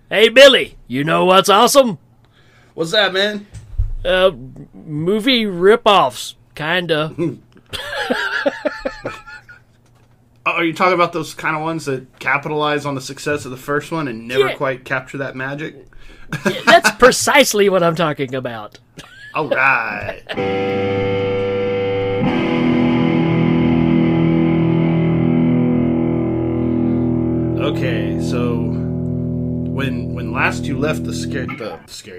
Hey, Billy, you know what's awesome? What's that, man? Movie ripoffs, kinda. Are you talking about those kind of ones that capitalize on the success of the first one and never Yeah. quite capture that magic? Yeah, that's precisely what I'm talking about. All right. Okay, so when last you left the scary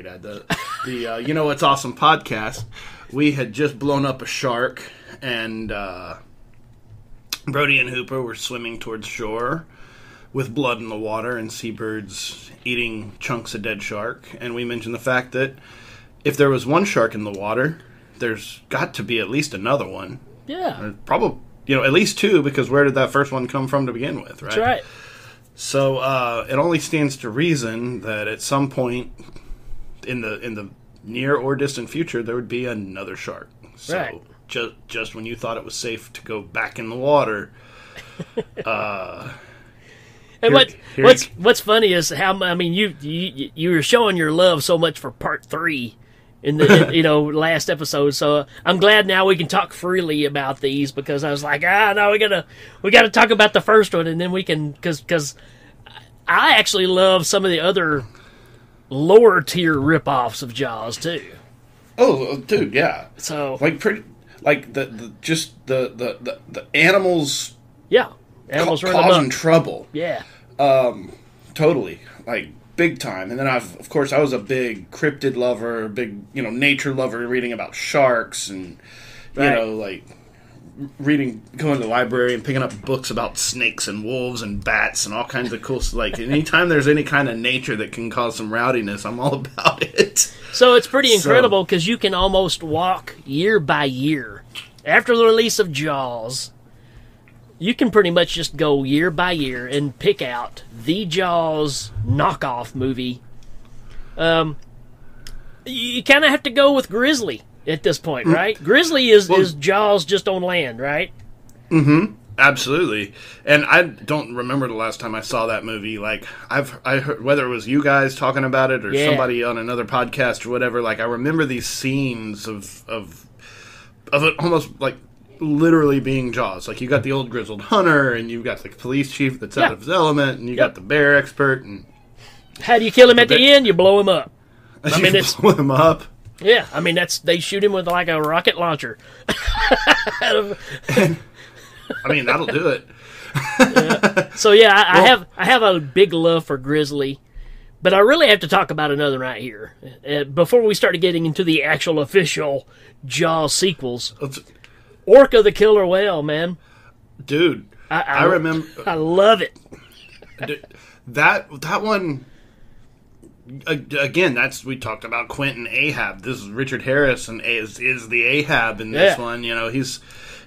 dad, the You Know What's Awesome podcast, we had just blown up a shark, and Brody and Hooper were swimming towards shore with blood in the water and seabirds eating chunks of dead shark. And we mentioned the fact that if there was one shark in the water, there's got to be at least another one. Yeah. Probably, at least two, because where did that first one come from to begin with, right? That's right. So it only stands to reason that at some point in the near or distant future, there would be another shark. So Right. just when you thought it was safe to go back in the water, And Here- what's funny is how you were showing your love so much for part 3 in the last episode. So I'm glad now we can talk freely about these, because I was like, no, we gotta talk about the first one, and then we can, because I actually love some of the other lower tier ripoffs of Jaws too. oh, dude, yeah. So The animals yeah, animals running causing amok. trouble. Yeah. Totally, big time. And then of course I was a big cryptid lover, big nature lover, reading about sharks and Right. going to the library and picking up books about snakes and wolves and bats and all kinds of cool stuff. Anytime there's any kind of nature that can cause some rowdiness, I'm all about it. So it's pretty incredible, because you can almost walk year by year. After the release of Jaws, you can pretty much just go year by year and pick out the Jaws knockoff movie. You kind of have to go with Grizzly at this point, right? Grizzly is Jaws just on land, right? Absolutely. And I don't remember the last time I saw that movie. I heard, whether it was you guys talking about it or Yeah. somebody on another podcast or whatever, I remember these scenes of it almost literally being Jaws. You got the old grizzled hunter, and you've got the police chief that's out of his element, and you got the bear expert, and How do you kill him at the end? You blow him up. it's blow him up. Yeah, they shoot him with a rocket launcher. That'll do it. So yeah, I have a big love for Grizzly, but I really have to talk about another right here before we start getting into the actual official Jaws sequels. Orca the killer whale, man. Dude, I remember. I love it. That one. Again, we talked about Quentin Ahab. This is Richard Harris, and is the Ahab in this one.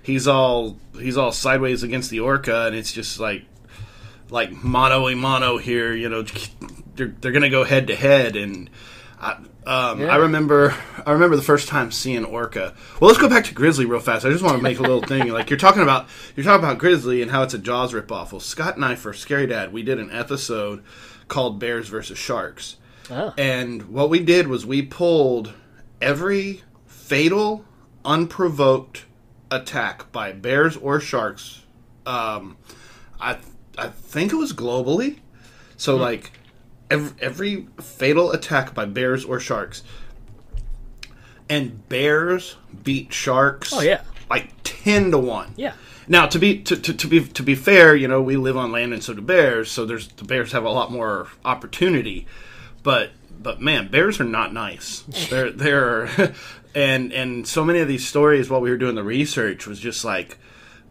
He's all sideways against the orca, and it's just like mano a mano here. They're gonna go head to head, and I remember the first time seeing orca. Well, let's go back to Grizzly real fast. I just want to make a little thing. You're talking about Grizzly and how it's a Jaws ripoff. Well, Scott and I, for Scary Dad, we did an episode called Bears versus Sharks. Oh. And what we did was we pulled every fatal, unprovoked attack by bears or sharks. I think it was globally. So every fatal attack by bears or sharks, and bears beat sharks. Oh yeah, 10-1. yeah. Now, to be fair, we live on land, and so do bears. So the bears have a lot more opportunity. But man, bears are not nice. They're and so many of these stories while we were doing the research was just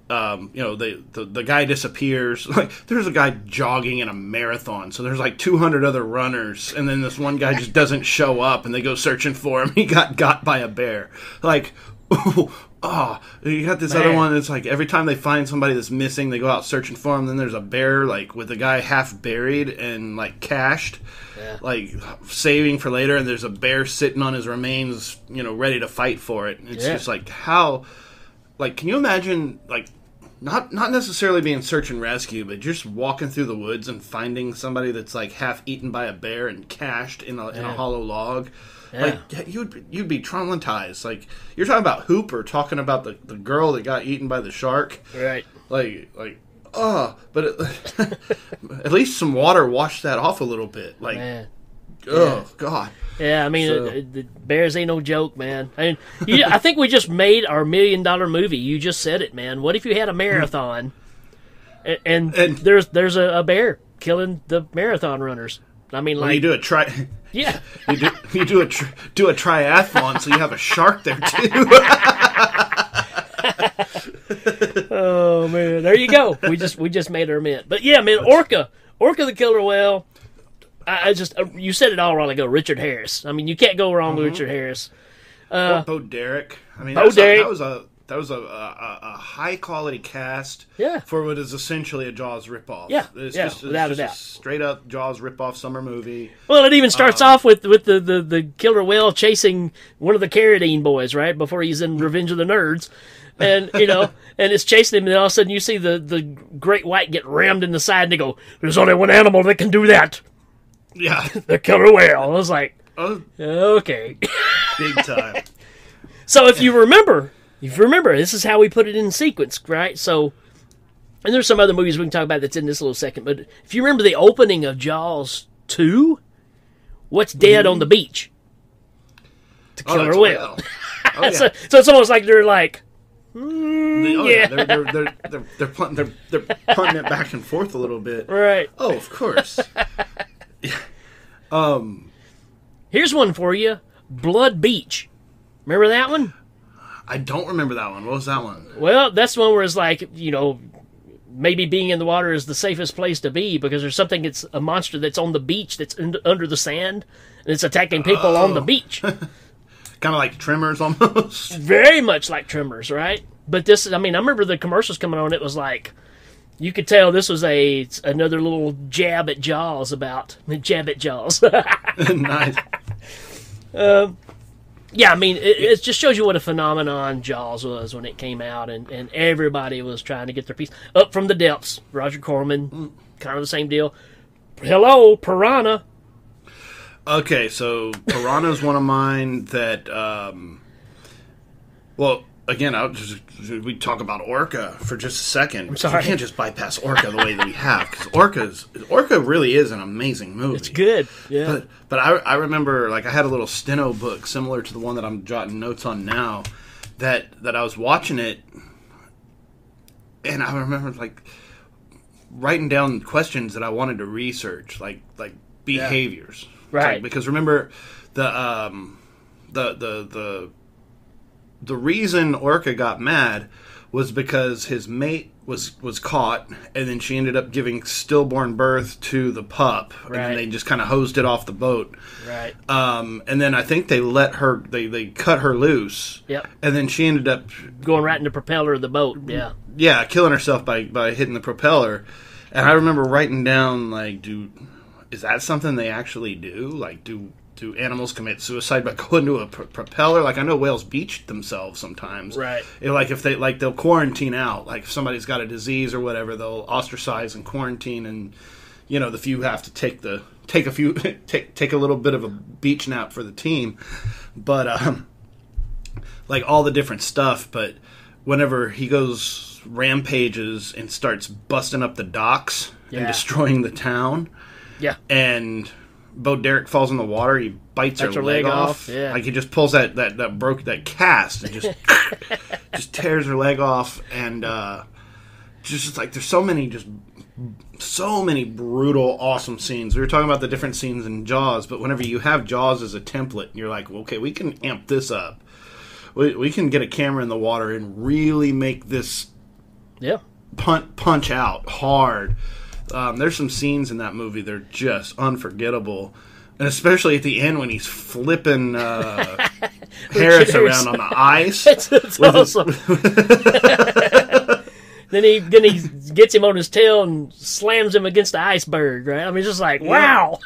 the guy disappears. There's a guy jogging in a marathon, so there's 200 other runners, and then this one guy just doesn't show up, and they go searching for him. He got by a bear. You got this other one that's every time they find somebody that's missing, they go out searching for him. Then there's a bear with the guy half buried and cached, saving for later. And there's a bear sitting on his remains, ready to fight for it. And it's just how, can you imagine not necessarily being search and rescue, but just walking through the woods and finding somebody that's like half eaten by a bear and cached in a hollow log. Yeah. Like you'd be traumatized. Like you're talking about Hooper talking about the girl that got eaten by the shark. Right. But at least some water washed that off a little bit. Like, God. Yeah, I mean, the bears ain't no joke, man. I mean, I think we just made our $1 million movie. You just said it, man. What if you had a marathon, and there's a bear killing the marathon runners? I mean, like you do a yeah, you do a triathlon, so you have a shark there too. Oh man, there you go. We just made our mint. But yeah, man, Orca the killer whale. I just you said it all a while ago. Richard Harris. I mean, you can't go wrong with Richard Harris. Bo Derek. I mean, that was a high quality cast. Yeah. For what is essentially a Jaws ripoff. Yeah. It's without a doubt. Straight up Jaws ripoff summer movie. Well, it even starts off with the killer whale chasing one of the Carradine boys right before he's in Revenge of the Nerds. And, and it's chasing him, and then all of a sudden you see the great white get rammed in the side, and they go, "There's only one animal that can do that." Yeah. The killer whale. I was like, okay. Big time. So if you remember, this is how we put it in sequence, right? So, and there's some other movies we can talk about that's in this little second, but if you remember the opening of Jaws 2, what's dead on the beach? The killer whale. Oh, yeah. So it's almost like they're like, they're punting it back and forth a little bit. Right. Oh, of course. Here's one for you. Blood Beach. Remember that one? I don't remember that one. What was that one? Well, that's the one where it's like, maybe being in the water is the safest place to be because there's it's a monster that's on the beach that's under the sand and it's attacking people on the beach. Kind of like Tremors almost. Very much like Tremors, right? But this, I remember the commercials coming on, it was like, you could tell this was another little jab at Jaws. Nice. Yeah, it just shows you what a phenomenon Jaws was when it came out, and everybody was trying to get their piece. Up from the Depths, Roger Corman, kind of the same deal. Hello, Piranha. Okay, so Piranha's one of mine that, again, we talk about Orca for just a second. I'm sorry. You can't just bypass Orca the way that we have, because Orca really is an amazing movie. It's good, yeah. But I remember, like, I had a little steno book similar to the one that I'm jotting notes on now, that I was watching it, and I remember, like, writing down questions that I wanted to research, like behaviors. Yeah. Right. Like, because remember, the reason Orca got mad was because his mate was caught, and then she ended up giving stillborn birth to the pup, right. And then they just kind of hosed it off the boat. Right. And then I think they let her, they cut her loose. Yep. And then she ended up going right in the propeller of the boat. Yeah. Yeah, killing herself by hitting the propeller. And I remember writing down, like, is that something they actually do? Like, do animals commit suicide by going to a propeller? Like, I know whales beach themselves sometimes. Right. If they, like, they'll quarantine out. Like, if somebody's got a disease or whatever, they'll ostracize and quarantine, and, the few have to take a little bit of a beach nap for the team. But, like, all the different stuff. But whenever he goes rampages and starts busting up the docks and destroying the town. Yeah. And Bo Derek falls in the water, he bites her leg off. Yeah. Like, he just pulls that cast and just just tears her leg off, and just like there's so many brutal, awesome scenes. We were talking about the different scenes in Jaws, but whenever you have Jaws as a template, you're like, well, okay, we can amp this up. We can get a camera in the water and really make this punch out hard. There's some scenes in that movie that are just unforgettable. And especially at the end when he's flipping Harris around on the ice. It's awesome. Then he gets him on his tail and slams him against the iceberg, right? Just like, wow.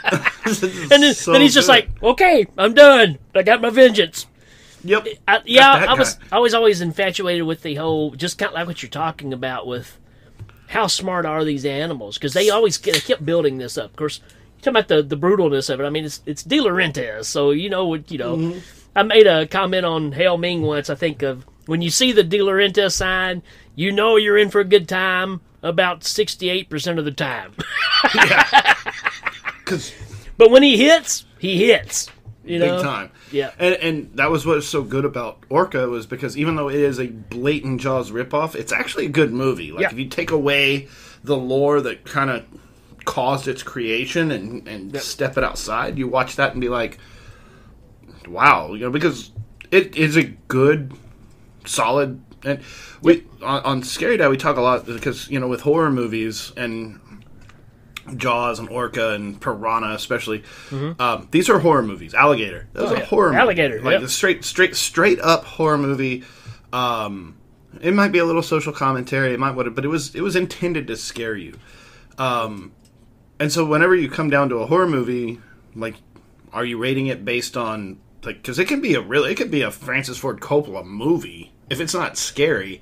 And then he's just like, okay, I'm done. I got my vengeance. Yep. I was always infatuated with the whole, just kind of like what you're talking about with how smart are these animals, because they kept building this up. Of course, you're talking about the brutalness of it. I mean, it's De Laurentiis, so Mm-hmm. I made a comment on Hail Ming once. I think of when you see the De Laurentiis sign, you know you're in for a good time about 68% of the time. Yeah. But when he hits, he hits. Big time. Yeah. And that was what was so good about Orca, was because even though it is a blatant Jaws ripoff, it's actually a good movie. Like, if you take away the lore that kind of caused its creation and step it outside, you watch that and be like, wow, because it is a good, solid, and on Scary Dad we talk a lot because with horror movies and Jaws and Orca and Piranha especially, these are horror movies. Alligator, that was a horror movie. Alligator, like the straight up horror movie. It might be a little social commentary, but it was intended to scare you. And so whenever you come down to a horror movie, like, are you rating it based on, like, because it could be a Francis Ford Coppola movie if it's not scary.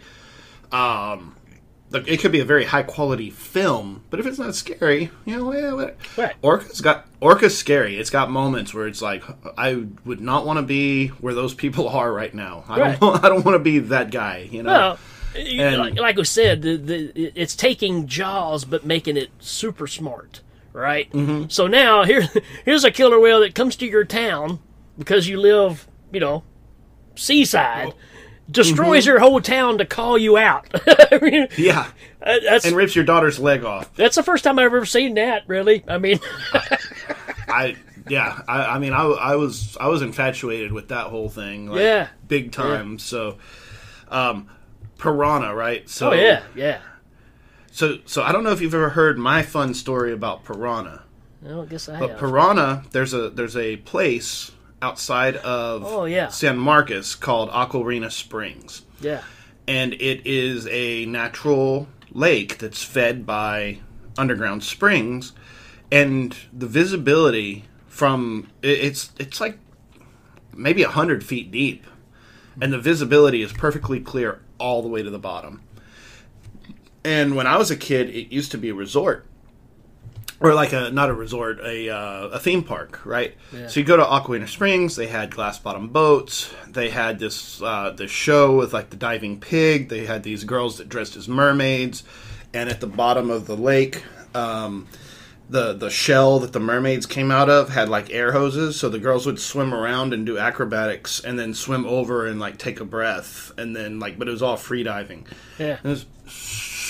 It could be a very high quality film, but if it's not scary, Right. Orca's scary. It's got moments where it's like, I would not want to be where those people are right now. I don't want to be that guy. Well, like we said, it's taking Jaws but making it super smart, right? Mm-hmm. So now here's a killer whale that comes to your town because you live, seaside. Destroys your whole town to call you out. Yeah, and rips your daughter's leg off. That's the first time I've ever seen that. Really, I mean, I was infatuated with that whole thing. Like, big time. Yeah. So, Piranha, right? So, yeah. So I don't know if you've ever heard my fun story about Piranha. I guess I have. But Piranha, there's a place outside of San Marcos called Aquarina Springs. Yeah. And it is a natural lake that's fed by underground springs, and the visibility from it's like maybe 100 feet deep, and the visibility is perfectly clear all the way to the bottom. And when I was a kid, it used to be a resort. Or like not a resort, a theme park, right? Yeah. So you go to Aquarina Springs. They had glass bottom boats. They had this show with like the diving pig. They had these girls that dressed as mermaids, and at the bottom of the lake, the shell that the mermaids came out of had like air hoses. So the girls would swim around and do acrobatics, and then swim over and like take a breath, and then but it was all free diving. Yeah, and it was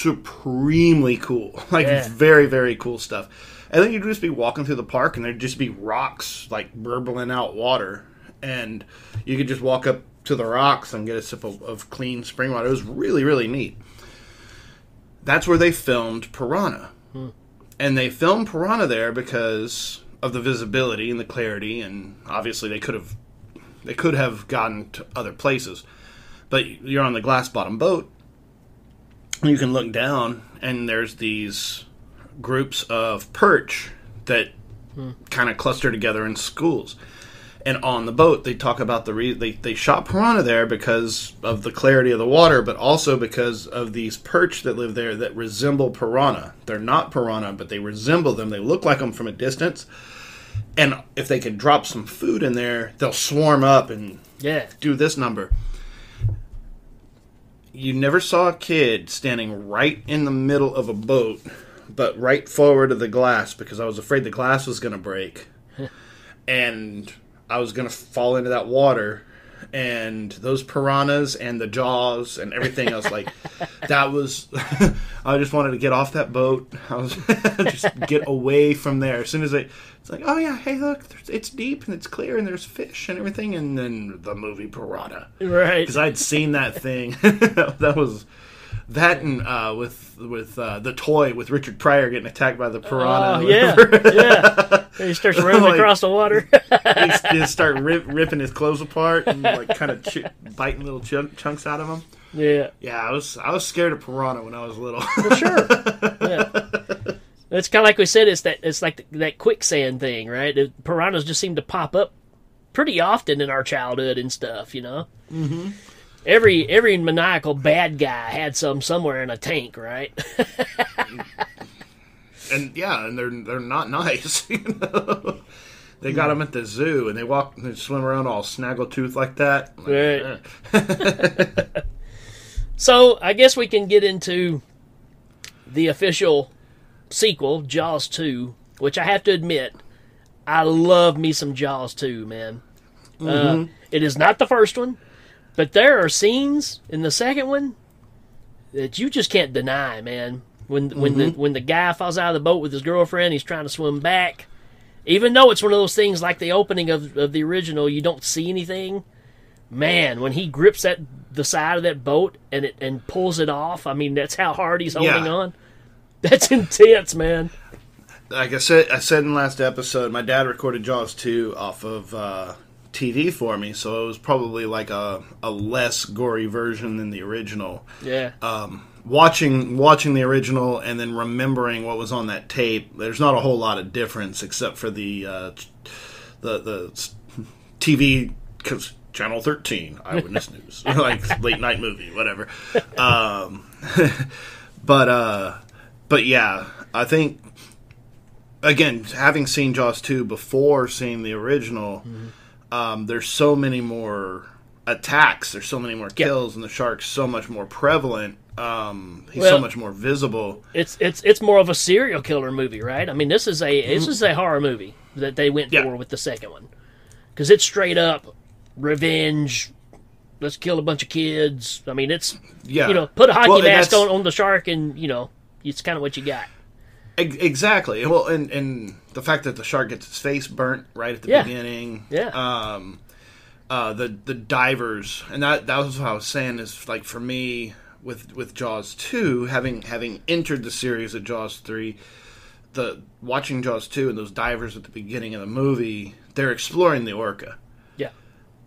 supremely cool, very, very cool stuff. And then you'd just be walking through the park, and there'd just be rocks like burbling out water, and you could just walk up to the rocks and get a sip of clean spring water. It was really, really neat. That's where they filmed Piranha. And they filmed Piranha there because of the visibility and the clarity, and obviously they could have gotten to other places, but you're on the glass bottom boat. You can look down, and there's these groups of perch that kind of cluster together in schools. And on the boat, they talk about they shot Piranha there because of the clarity of the water, but also because of these perch that live there that resemble Piranha. They're not Piranha, but they resemble them. They look like them from a distance. And if they can drop some food in there, they'll swarm up and do this number. You never saw a kid standing right in the middle of a boat, but right forward of the glass, because I was afraid the glass was going to break. And I was going to fall into that water. And those piranhas and the jaws and everything else, that was... I just wanted to get off that boat. I was just get away from there. As soon as it's like, oh yeah, hey look, it's deep and it's clear and there's fish and everything. And then the movie Piranha. Right. Because I'd seen that thing. That was... That and with the toy with Richard Pryor getting attacked by the piranha. Oh, yeah. He starts roaming across the water. He just start ripping his clothes apart and kind of biting little chunks out of them. Yeah. Yeah, I was scared of piranha when I was little. For sure. Yeah. It's kind of like we said. It's like that quicksand thing, right? The piranhas just seem to pop up pretty often in our childhood and stuff, you know. Mm-hmm. Every maniacal bad guy had some somewhere in a tank, right? And they're not nice. You know? They got them at the zoo, and they swim around all snaggletooth like that. Right. So I guess we can get into the official sequel, Jaws 2, which I have to admit, I love me some Jaws 2, man. Mm-hmm. It is not the first one, but there are scenes in the second one that you just can't deny, man. When the guy falls out of the boat with his girlfriend, he's trying to swim back. Even though it's one of those things like the opening of the original, you don't see anything. Man, when he grips the side of that boat and pulls it off, I mean, that's how hard he's holding on. That's intense, man. Like I said in the last episode, my dad recorded Jaws 2 off of TV for me, so it was probably like a less gory version than the original. Yeah. Watching the original and then remembering what was on that tape, there's not a whole lot of difference except for the TV, because Channel 13, Eyewitness News, like late night movie, whatever. But yeah, I think, again, having seen Jaws 2 before seeing the original, there's so many more attacks, there's so many more kills, and the shark's so much more prevalent. He's so much more visible. It's more of a serial killer movie, right? I mean, this is a horror movie that they went for with the second one, because it's straight up revenge. Let's kill a bunch of kids. I mean, it's put a hockey mask on the shark, and it's kind of what you got. Exactly. Well, and the fact that the shark gets its face burnt right at the beginning. Yeah. The divers, and that was what I was saying, is like, for me, with Jaws 2, having entered the series at Jaws 3, watching Jaws 2 and those divers at the beginning of the movie, they're exploring the orca. Yeah.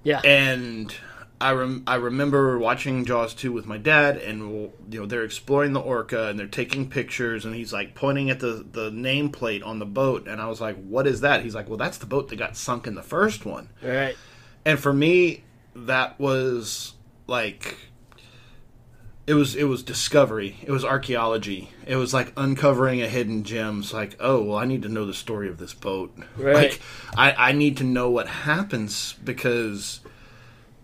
Yeah. And I remember watching Jaws 2 with my dad, and they're exploring the orca, and they're taking pictures, and he's like pointing at the nameplate on the boat, and I was like, what is that? He's like, well, that's the boat that got sunk in the first one. Right. And for me, that was like, it was discovery. It was archaeology. It was like uncovering a hidden gem. It's like, oh, well, I need to know the story of this boat. Right. Like, I need to know what happens, because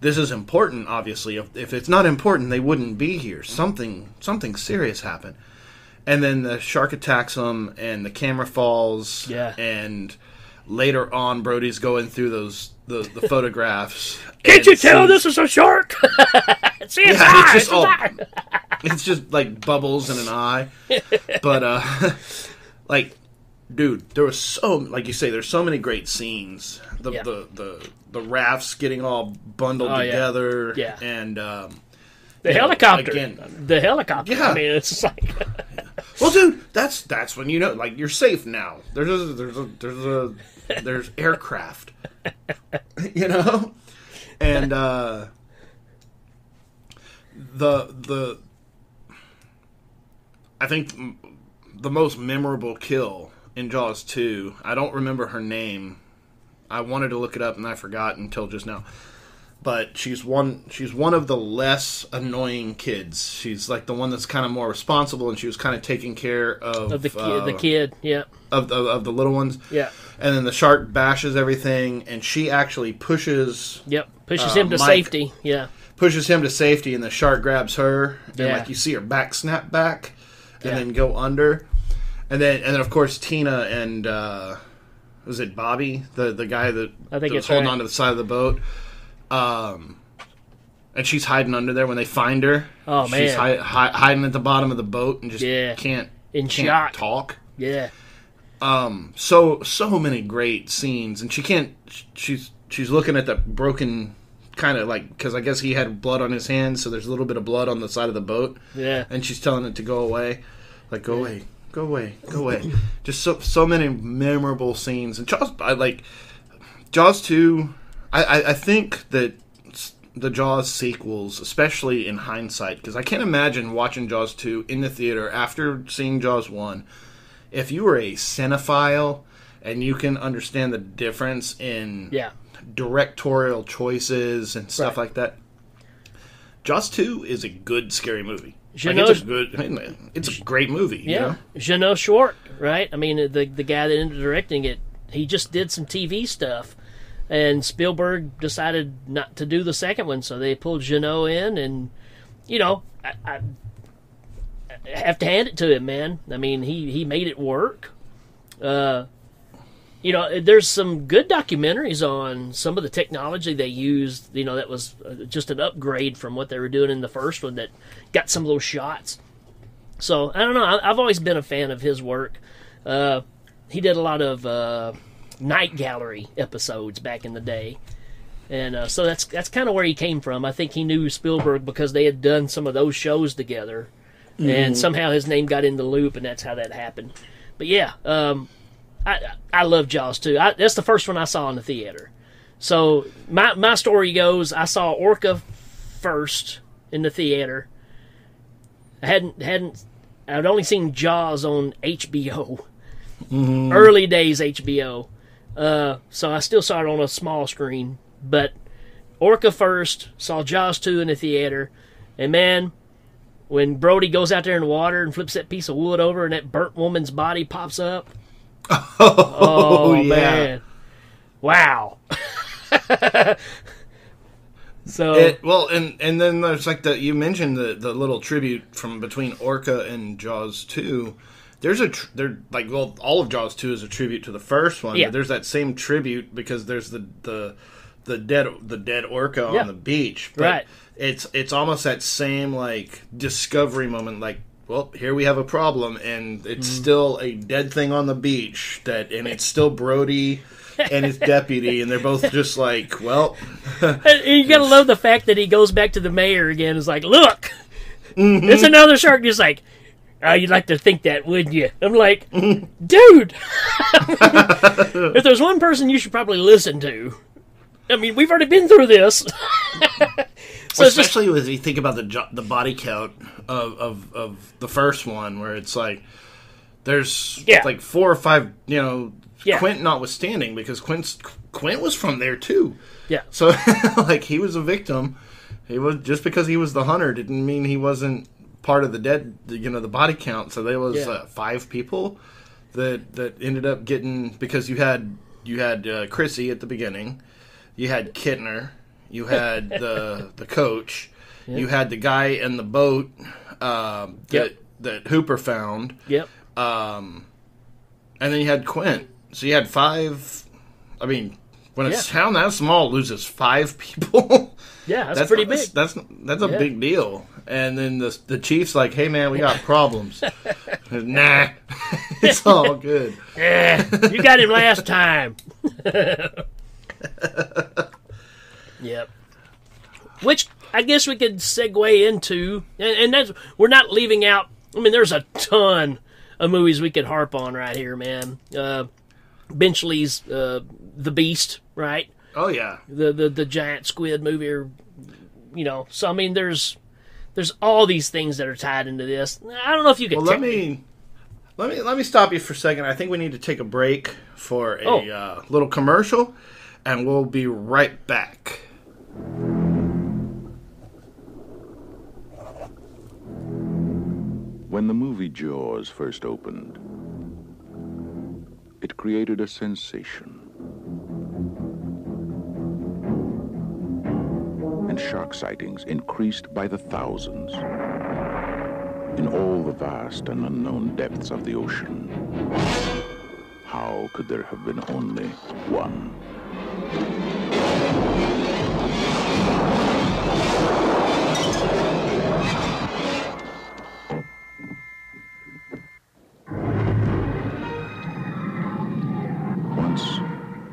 this is important, obviously. If it's not important, they wouldn't be here. Something serious happened. And then the shark attacks them, and the camera falls. Yeah. And later on, Brody's going through the photographs. Can't you tell this is a shark? See, it's just like bubbles in an eye. But like, dude, there was like you say, there's so many great scenes. The rafts getting all bundled together. Yeah. And the helicopter. Again, the helicopter. Yeah. I mean, it's just like, well, dude, that's when like, you're safe now. There's aircraft. And I think the most memorable kill in Jaws 2, I don't remember her name. I wanted to look it up and I forgot until just now. But she's one of the less annoying kids. She's like the one that's kind of more responsible, and she was kind of taking care of the kid, yeah, of the little ones, yeah. And then the shark bashes everything, and she actually pushes him to safety, yeah, pushes him to safety, and the shark grabs her, and like you see her back snap back, and then go under, and then of course Tina and was it Bobby, the guy that was holding onto the side of the boat. And she's hiding under there when they find her. Oh, man. She's hiding at the bottom of the boat and just can't talk. Yeah. So many great scenes. And she's looking at the broken, kind of like, because I guess he had blood on his hands, so there's a little bit of blood on the side of the boat. Yeah. And she's telling it to go away. Like, go away, go away, go away. Just so many memorable scenes. And Jaws 2... I think that the Jaws sequels, especially in hindsight, because I can't imagine watching Jaws 2 in the theater after seeing Jaws 1. If you were a cinephile and you can understand the difference in Yeah. directorial choices and stuff Right. like that. Jaws 2 is a good scary movie. It's a great movie. Yeah. You know? Jeannot Short, right? I mean, the guy that ended up directing it, he just did some TV stuff. And Spielberg decided not to do the second one, so they pulled Jeannot in, and, you know, I have to hand it to him, man. I mean, he made it work. You know, there's some good documentaries on some of the technology they used, you know, that was just an upgrade from what they were doing in the first one that got some of those shots. So, I don't know. I've always been a fan of his work. He did a lot of Night Gallery episodes back in the day. And so that's kind of where he came from. I think he knew Spielberg because they had done some of those shows together. Mm-hmm. And somehow his name got in the loop, and that's how that happened. But yeah, I love Jaws 2. That's the first one I saw in the theater. So my story goes, I saw Orca first in the theater. I'd only seen Jaws on HBO. Mm-hmm. Early days HBO. So I still saw it on a small screen. But Orca first, saw Jaws 2 in the theater. And man, when Brody goes out there in the water and flips that piece of wood over and that burnt woman's body pops up. Oh yeah. Man. Wow. So and then there's like you mentioned the little tribute from between Orca and Jaws 2. There's all of Jaws 2 is a tribute to the first one. Yeah. But there's that same tribute because there's the dead orca on the beach. But right. It's almost that same like discovery moment, like, well, here we have a problem, and it's still a dead thing on the beach, and it's still Brody and his deputy, and they're both just like, well. And you gotta love the fact that he goes back to the mayor again. Is like, look, it's another shark. Just like, oh, you'd like to think that, wouldn't you? I'm like, dude, if there's one person you should probably listen to, I mean, we've already been through this. So especially as you think about the body count of the first one, where it's like there's like 4 or 5, you know, Quint notwithstanding, because Quint was from there too. Yeah. So like he was a victim. He was, just because he was the hunter didn't mean he wasn't part of the dead, you know, the body count. So there was 5 people that ended up getting, because you had Chrissy at the beginning, you had Kittner. You had the coach. Yep. You had the guy in the boat that Hooper found. Yep. And then you had Quint. So you had 5. I mean, when a town that small loses 5 people, that's pretty big. That's a big deal. And then the chief's like, "Hey man, we got problems." Nah, it's all good. Yeah, you got him last time. Yep. Which I guess we could segue into, and that's, we're not leaving out. I mean, there's a ton of movies we could harp on right here, man. Benchley's The Beast, right? Oh yeah, the giant squid movie, or, you know. So I mean, there's all these things that are tied into this. I don't know if you can. Well, let me stop you for a second. I think we need to take a break for a little commercial, and we'll be right back. When the movie Jaws first opened, it created a sensation. And shark sightings increased by the thousands in all the vast and unknown depths of the ocean. How could there have been only one?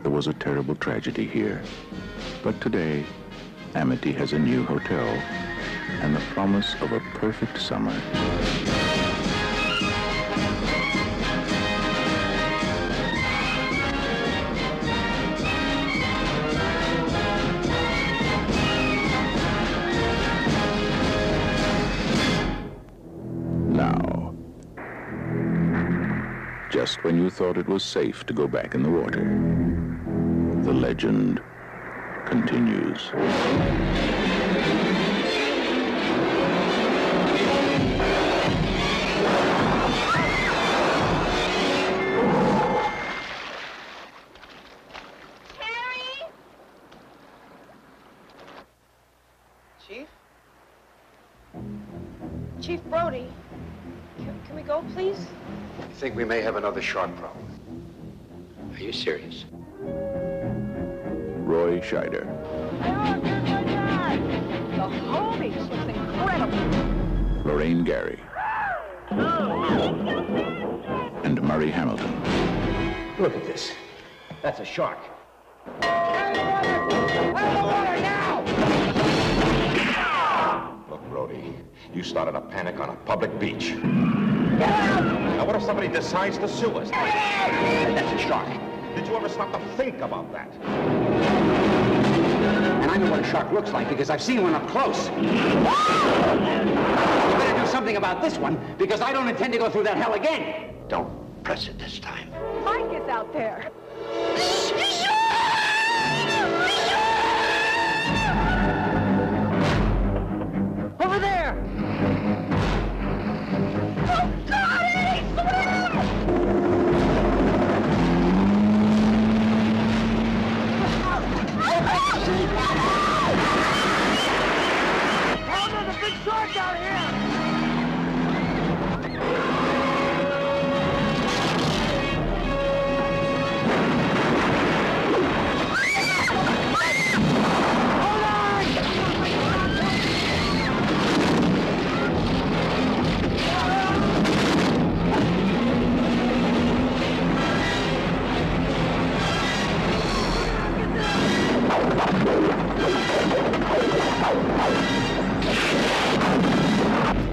There was a terrible tragedy here, but today, Amity has a new hotel and the promise of a perfect summer. Now, just just when you thought it was safe to go back in the water. The legend continues. Chief Brody, can we go, please? I think we may have another shark problem. Are you serious? Roy Scheider. The homie looks incredible. Lorraine Gary. And Murray Hamilton. Look at this. That's a shark. Look, Brody, you started a panic on a public beach. Now, what if somebody decides to sue us? That's a shark. Did you ever stop to think about that? And I know what a shark looks like because I've seen one up close. You better do something about this one because I don't intend to go through that hell again. Don't press it this time. Mike is out there. Over there! Oh, God, Eddie, swim! Oh, there's a big shark out here!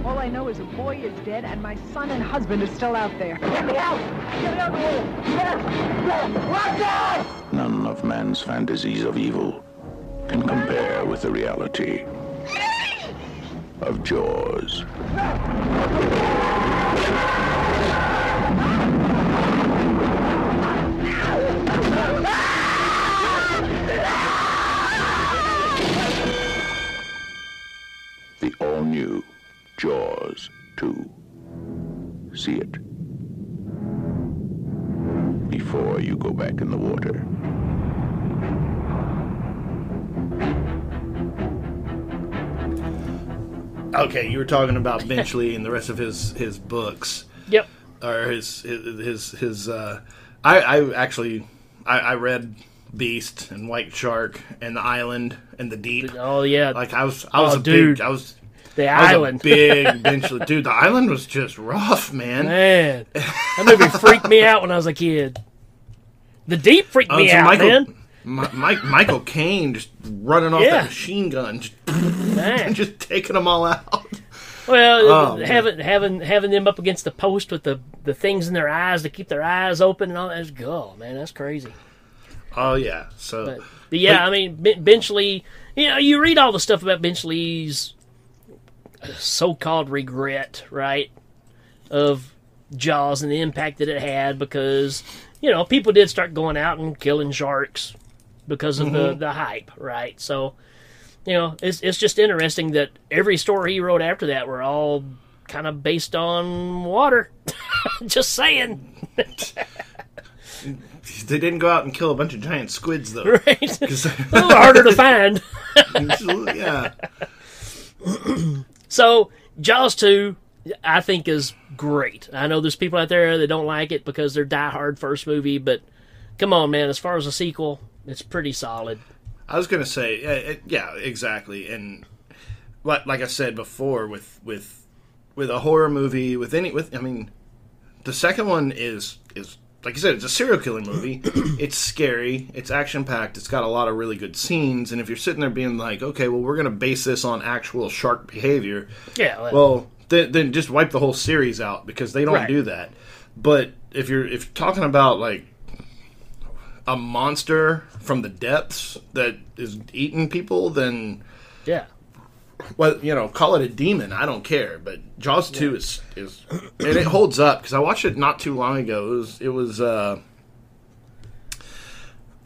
All I know is a boy is dead and my son and husband is still out there. Get me out! Get me out of the way! Yes! Watch out! None of man's fantasies of evil can compare with the reality of Jaws. The all-new Jaws 2. See it before you go back in the water. Okay, you were talking about Benchley and the rest of his books. Yep. Or I read Beast and White Shark and The Island and The Deep. Oh yeah. Like I was The Island. big Benchley dude. The Island was just rough, man. Man, that movie freaked me out when I was a kid. The Deep freaked me out, man. Michael Caine just running off that machine gun, just taking them all out. Well, having them up against the post with the things in their eyes to keep their eyes open and all that. Man, that's crazy. Oh yeah. So, I mean, Benchley. You know, you read all the stuff about Benchley's so-called regret, right, of Jaws and the impact that it had because, you know, people did start going out and killing sharks because of the hype, right? So, you know, it's just interesting that every story he wrote after that were all kind of based on water. Just saying. They didn't go out and kill a bunch of giant squids, though. Right. A little harder to find. Yeah. So, Jaws 2, I think, is great. I know there's people out there that don't like it because they're diehard first movie, but come on, man, as far as a sequel, it's pretty solid. I was going to say, yeah, exactly. And like I said before, with a horror movie, I mean, the second one is like you said, it's a serial killing movie. It's scary. It's action-packed. It's got a lot of really good scenes. And if you're sitting there being like, okay, well, we're going to base this on actual shark behavior. Yeah. Well, then just wipe the whole series out because they don't do that. But if you're talking about, like, a monster from the depths that is eating people, then... Yeah. well, you know, call it a demon. I don't care. But Jaws 2 is and it holds up because I watched it not too long ago. It was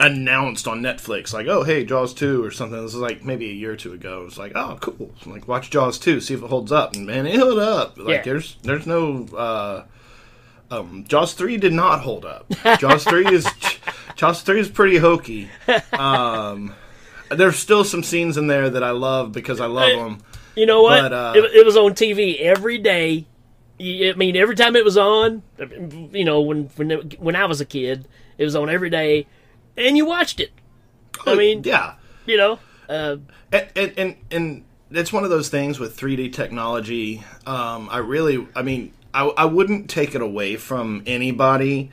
announced on Netflix, like, oh, hey, Jaws 2 or something. This was like maybe a year or two ago. It was like, oh, cool. So, like, watch Jaws 2, see if it holds up. And man, it held up. Like, there's no Jaws 3 did not hold up. Jaws 3 is pretty hokey. There's still some scenes in there that I love because I love them. You know what? But, it was on TV every day. I mean, every time it was on, you know, when I was a kid, it was on every day, and you watched it. I mean, yeah, you know, and it's one of those things with 3D technology. I wouldn't take it away from anybody.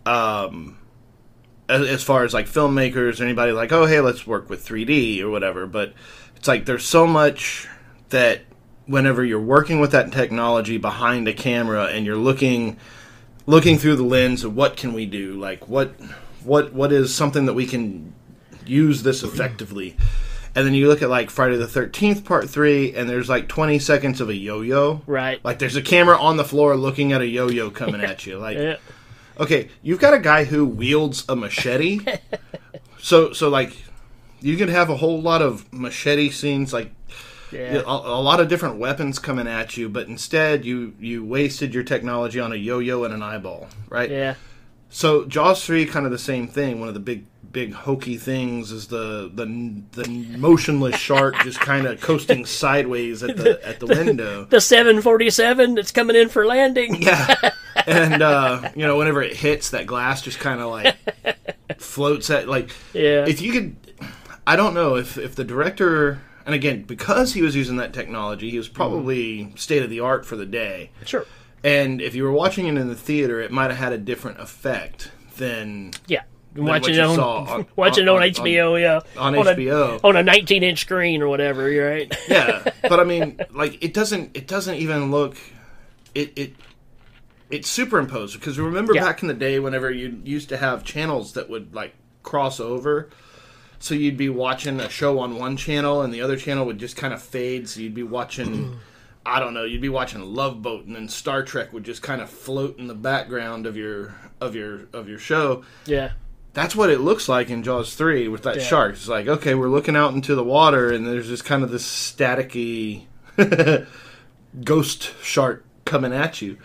As far as like filmmakers or anybody like, oh, hey, let's work with 3D or whatever. But it's like there's so much that whenever you're working with that technology behind a camera and you're looking through the lens of what can we do, like what is something that we can use this effectively. And then you look at like Friday the 13th Part 3 and there's like 20 seconds of a yo-yo. Right. Like there's a camera on the floor looking at a yo-yo coming at you. Like, okay, you've got a guy who wields a machete. so like you could have a whole lot of machete scenes, like a lot of different weapons coming at you, but instead you wasted your technology on a yo-yo and an eyeball, right? Yeah. So Jaws 3, kind of the same thing. One of the big hokey things is the motionless shark just kind of coasting sideways at the window. The 747 that's coming in for landing. Yeah. And you know, whenever it hits, that glass just kind of like floats at, like, if you could, I don't know if the director, and again, because he was using that technology, he was probably state of the art for the day. Sure. And if you were watching it in the theater, it might have had a different effect than watching it on HBO, on HBO on a 19-inch screen or whatever. You're right. Yeah, but I mean, like it doesn't even look it's superimposed, because remember back in the day whenever you used to have channels that would like cross over. So you'd be watching a show on one channel and the other channel would just kind of fade. So you'd be watching, I don't know, you'd be watching Love Boat, and then Star Trek would just kind of float in the background of your show. Yeah. That's what it looks like in Jaws 3 with that shark. It's like, okay, we're looking out into the water and there's just kind of this staticky ghost shark coming at you.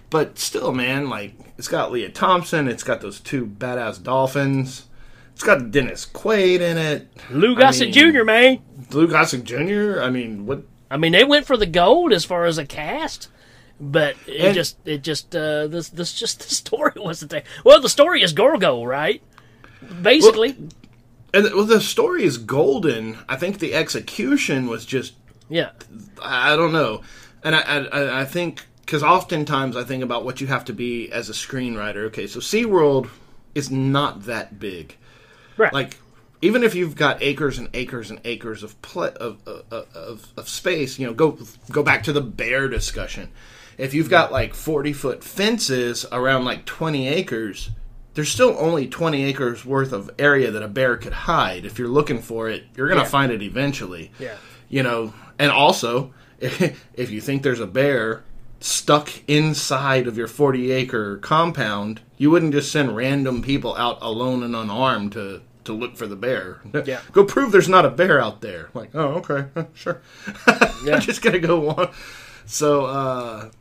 But still, man, like, it's got Leah Thompson, it's got those two badass dolphins. It's got Dennis Quaid in it. Lou Gossett Jr., man. Lou Gossett Jr.? I mean, what? I mean, they went for the gold as far as a cast, but the story wasn't there. Well, the story is Gorgo, right? Basically. Well, the story is golden. I think the execution was just... Yeah. I don't know. And I think... Because oftentimes I think about what you have to be as a screenwriter. Okay, so SeaWorld is not that big. Right. Like, even if you've got acres and acres and acres of space, you know, go back to the bear discussion. If you've got like 40-foot fences around like 20 acres, there's still only 20 acres worth of area that a bear could hide. If you're looking for it, you're going to find it eventually. Yeah. You know, and also, if you think there's a bear stuck inside of your 40-acre compound, you wouldn't just send random people out alone and unarmed to look for the bear. Yeah. Go prove there's not a bear out there. Like, oh, okay, sure. I'm just gonna go on. So,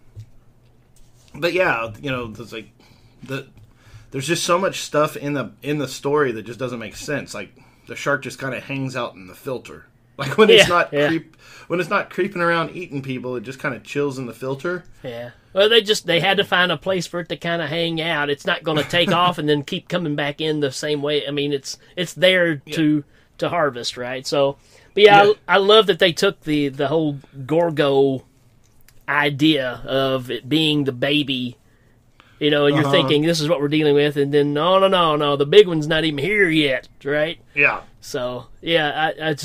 but yeah, you know, there's like there's just so much stuff in the story that just doesn't make sense. Like the shark just kind of hangs out in the filter. Like when it's not when it's not creeping around eating people, it just kind of chills in the filter. Yeah. Well, they had to find a place for it to kind of hang out. It's not going to take off and then keep coming back in the same way. I mean, it's there to harvest, right? So, but I love that they took the whole Gorgo idea of it being the baby, you know, and you're thinking this is what we're dealing with, and then no, the big one's not even here yet, right? Yeah. So I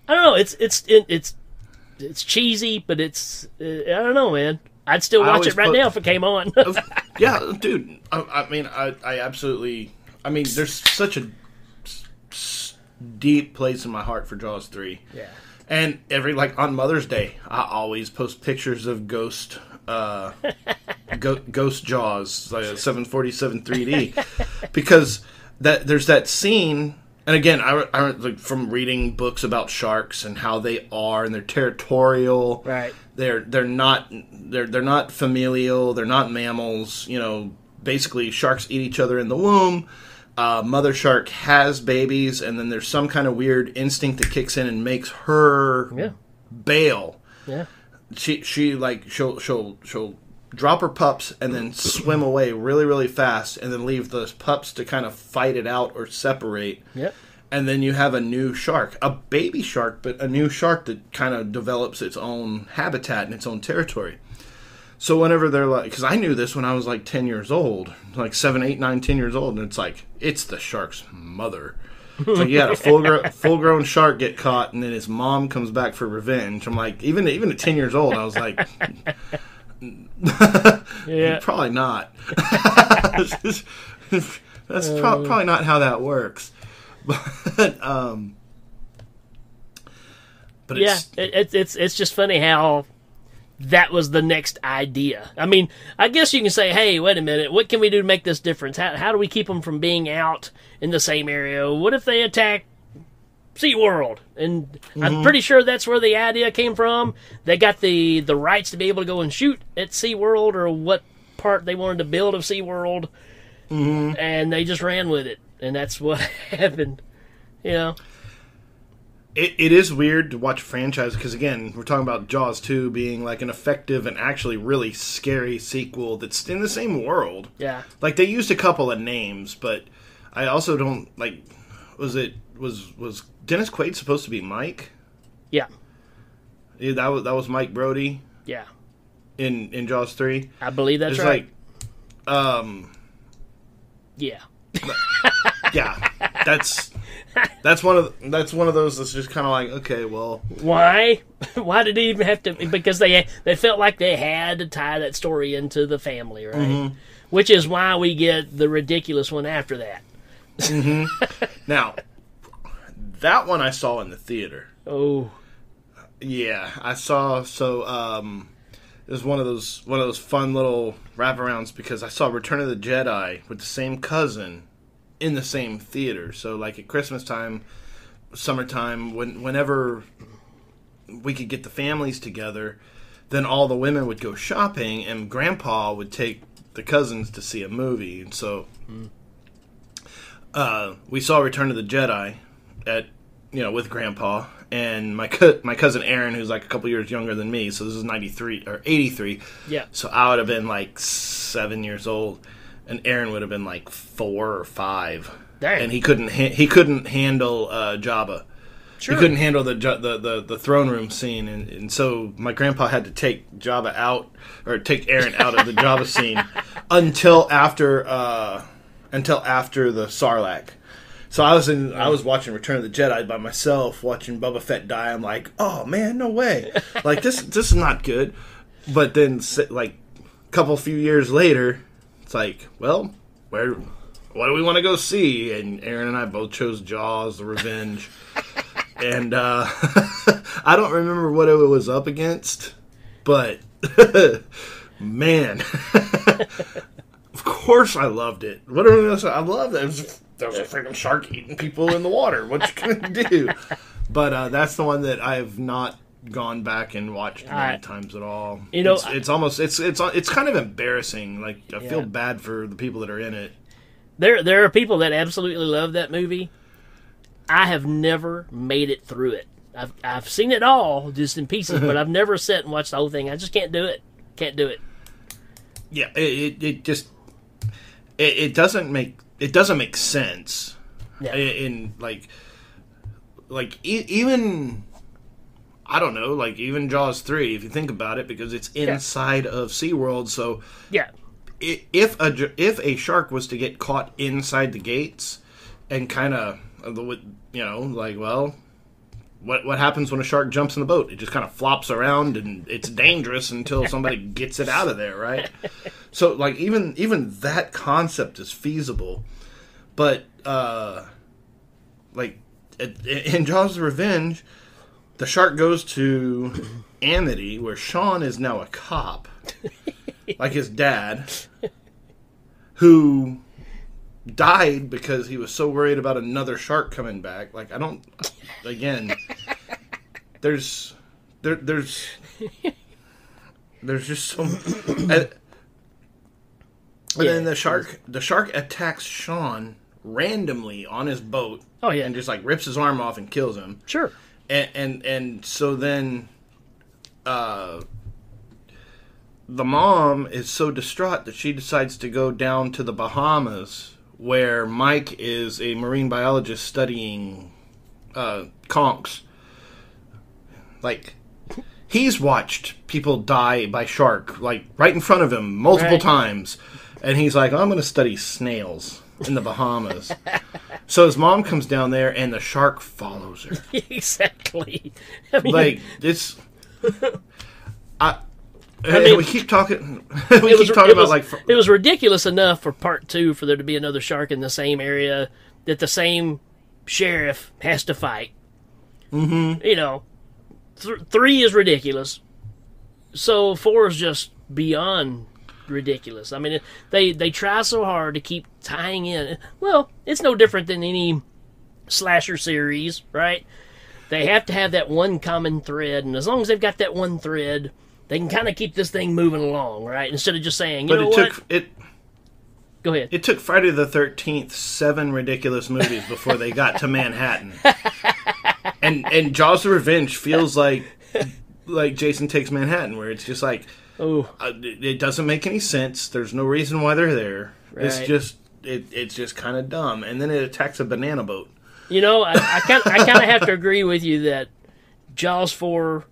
don't know. It's cheesy, but it's I don't know, man. I'd still watch it right now if it came on. Yeah, dude. I mean, I absolutely. I mean, there's such a deep place in my heart for Jaws 3. Yeah. And on Mother's Day, I always post pictures of Ghost Jaws, like a 747 3D, because there's that scene. And again, I like from reading books about sharks and how they are, and they're territorial. Right. They're not familial. They're not mammals. You know, basically sharks eat each other in the womb. Mother shark has babies, and then there's some kind of weird instinct that kicks in and makes her bail. Yeah. She'll drop her pups and then swim away really, really fast, and then leave those pups to kind of fight it out or separate. Yep. And then you have a new shark, a baby shark, but a new shark that kind of develops its own habitat and its own territory. So whenever they're like, because I knew this when I was like 10 years old, like 7, 8, 9, 10 years old, and it's like, it's the shark's mother. It's like you had a full-grown shark get caught, and then his mom comes back for revenge. I'm like, even at 10 years old, I was like, probably not. That's probably not how that works. But it's just funny how that was the next idea. I mean, I guess you can say, hey, wait a minute, what can we do to make this difference? How do we keep them from being out in the same area? What if they attack SeaWorld? And I'm pretty sure that's where the idea came from. They got the rights to be able to go and shoot at SeaWorld, or what part they wanted to build of SeaWorld, and they just ran with it. And that's what happened, you know. It is weird to watch a franchise, because, again, we're talking about Jaws 2 being, like, an effective and actually really scary sequel that's in the same world. Yeah. Like, they used a couple of names, but I also don't, like, was Dennis Quaid supposed to be Mike? Yeah. Yeah, that was Mike Brody? Yeah. In Jaws 3? I believe that's it's right. Yeah. Yeah. That's one of those that's just kind of like, okay, well, why did he even have to? Because they felt like they had to tie that story into the family, right? Which is why we get the ridiculous one after that. Now, that one I saw in the theater. Oh, yeah, I saw. So it was one of those fun little wraparounds, because I saw Return of the Jedi with the same cousin in the same theater. So, like, at Christmas time, summertime, whenever we could get the families together, then all the women would go shopping, and Grandpa would take the cousins to see a movie. And so we saw Return of the Jedi with Grandpa, and my cousin Aaron, who's like a couple years younger than me, so this is 93 or 83. Yeah. So I would have been like 7 years old, and Aaron would have been like 4 or 5. Dang. And he couldn't handle Jabba. Sure. He couldn't handle the throne room scene, and so my grandpa had to take Jabba out, or take Aaron out of the Jabba scene until after the Sarlacc. So I was watching Return of the Jedi by myself, watching Boba Fett die. I'm like, oh man, no way! Like this is not good. But then, like, a few years later, it's like, well, what do we want to go see? And Aaron and I both chose Jaws: The Revenge. And I don't remember what it was up against, but man, of course I loved it. What else? I loved it. There was a freaking shark eating people in the water. What you gonna do? But that's the one that I have not gone back and watched many times at all. You know, it's almost it's kind of embarrassing. Like, I feel bad for the people that are in it. There are people that absolutely love that movie. I have never made it through it. I've seen it all, just in pieces, but I've never sat and watched the whole thing. I just can't do it. Can't do it. Yeah, it doesn't make sense. Yeah. In even, I don't know, like even Jaws 3, if you think about it, because it's inside of SeaWorld. So yeah, if a shark was to get caught inside the gates and kind of, like, well, what happens when a shark jumps in the boat? It just kind of flops around, and it's dangerous until somebody gets it out of there, right? So, like, even that concept is feasible. But, like, in Jaws: The Revenge, the shark goes to Amity, where Sean is now a cop, like his dad, who died because he was so worried about another shark coming back. Like, I don't. Again, there's just so. And then the shark attacks Sean randomly on his boat. Oh yeah, and just like rips his arm off and kills him. Sure. And so then, the mom is so distraught that she decides to go down to the Bahamas, where Mike is a marine biologist studying conchs. Like, he's watched people die by shark, like, right in front of him multiple times. And he's like, I'm going to study snails in the Bahamas. So his mom comes down there, and the shark follows her. Exactly. I mean, like, it's... we keep talking... It was ridiculous enough for part 2 for there to be another shark in the same area that the same sheriff has to fight. Mm-hmm. You know, 3 is ridiculous. So 4 is just beyond ridiculous. I mean, they try so hard to keep tying in. Well, it's no different than any slasher series, right? They have to have that one common thread, and as long as they've got that one thread, they can kind of keep this thing moving along, right? Instead of just saying, Go ahead. It took Friday the 13th 7 ridiculous movies before they got to Manhattan. and Jaws of Revenge feels like Jason Takes Manhattan, where it's just like, it doesn't make any sense. There's no reason why they're there. Right. It's just kind of dumb. And then it attacks a banana boat. You know, I kind of have to agree with you that Jaws 4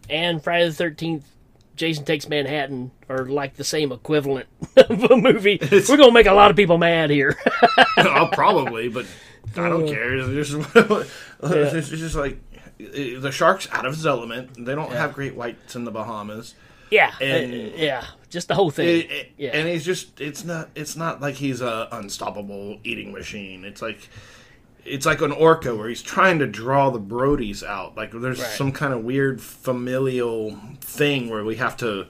and Friday the 13th Jason Takes Manhattan are like the same equivalent of a movie. We're going to make a lot of people mad here. I'll probably, but I don't care. It's just like, the shark's out of his element. They don't have great whites in the Bahamas. Yeah, and just the whole thing. And it's not like he's a unstoppable eating machine. It's like an orca where he's trying to draw the Brodies out. Like, there's some kind of weird familial thing where we have to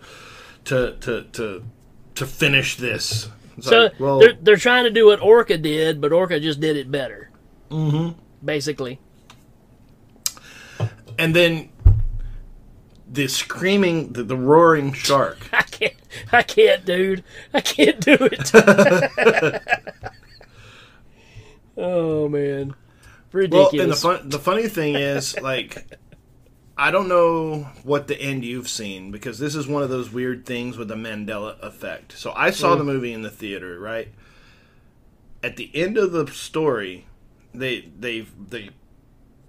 finish this. They're trying to do what Orca did, but Orca just did it better. Mm-hmm. Basically. And then the screaming, the roaring shark. I can't, dude. I can't do it. Oh, man. Ridiculous. Well, and the funny thing is, like, I don't know what the end you've seen, because this is one of those weird things with the Mandela effect. So I saw the movie in the theater, right? At the end of the story, they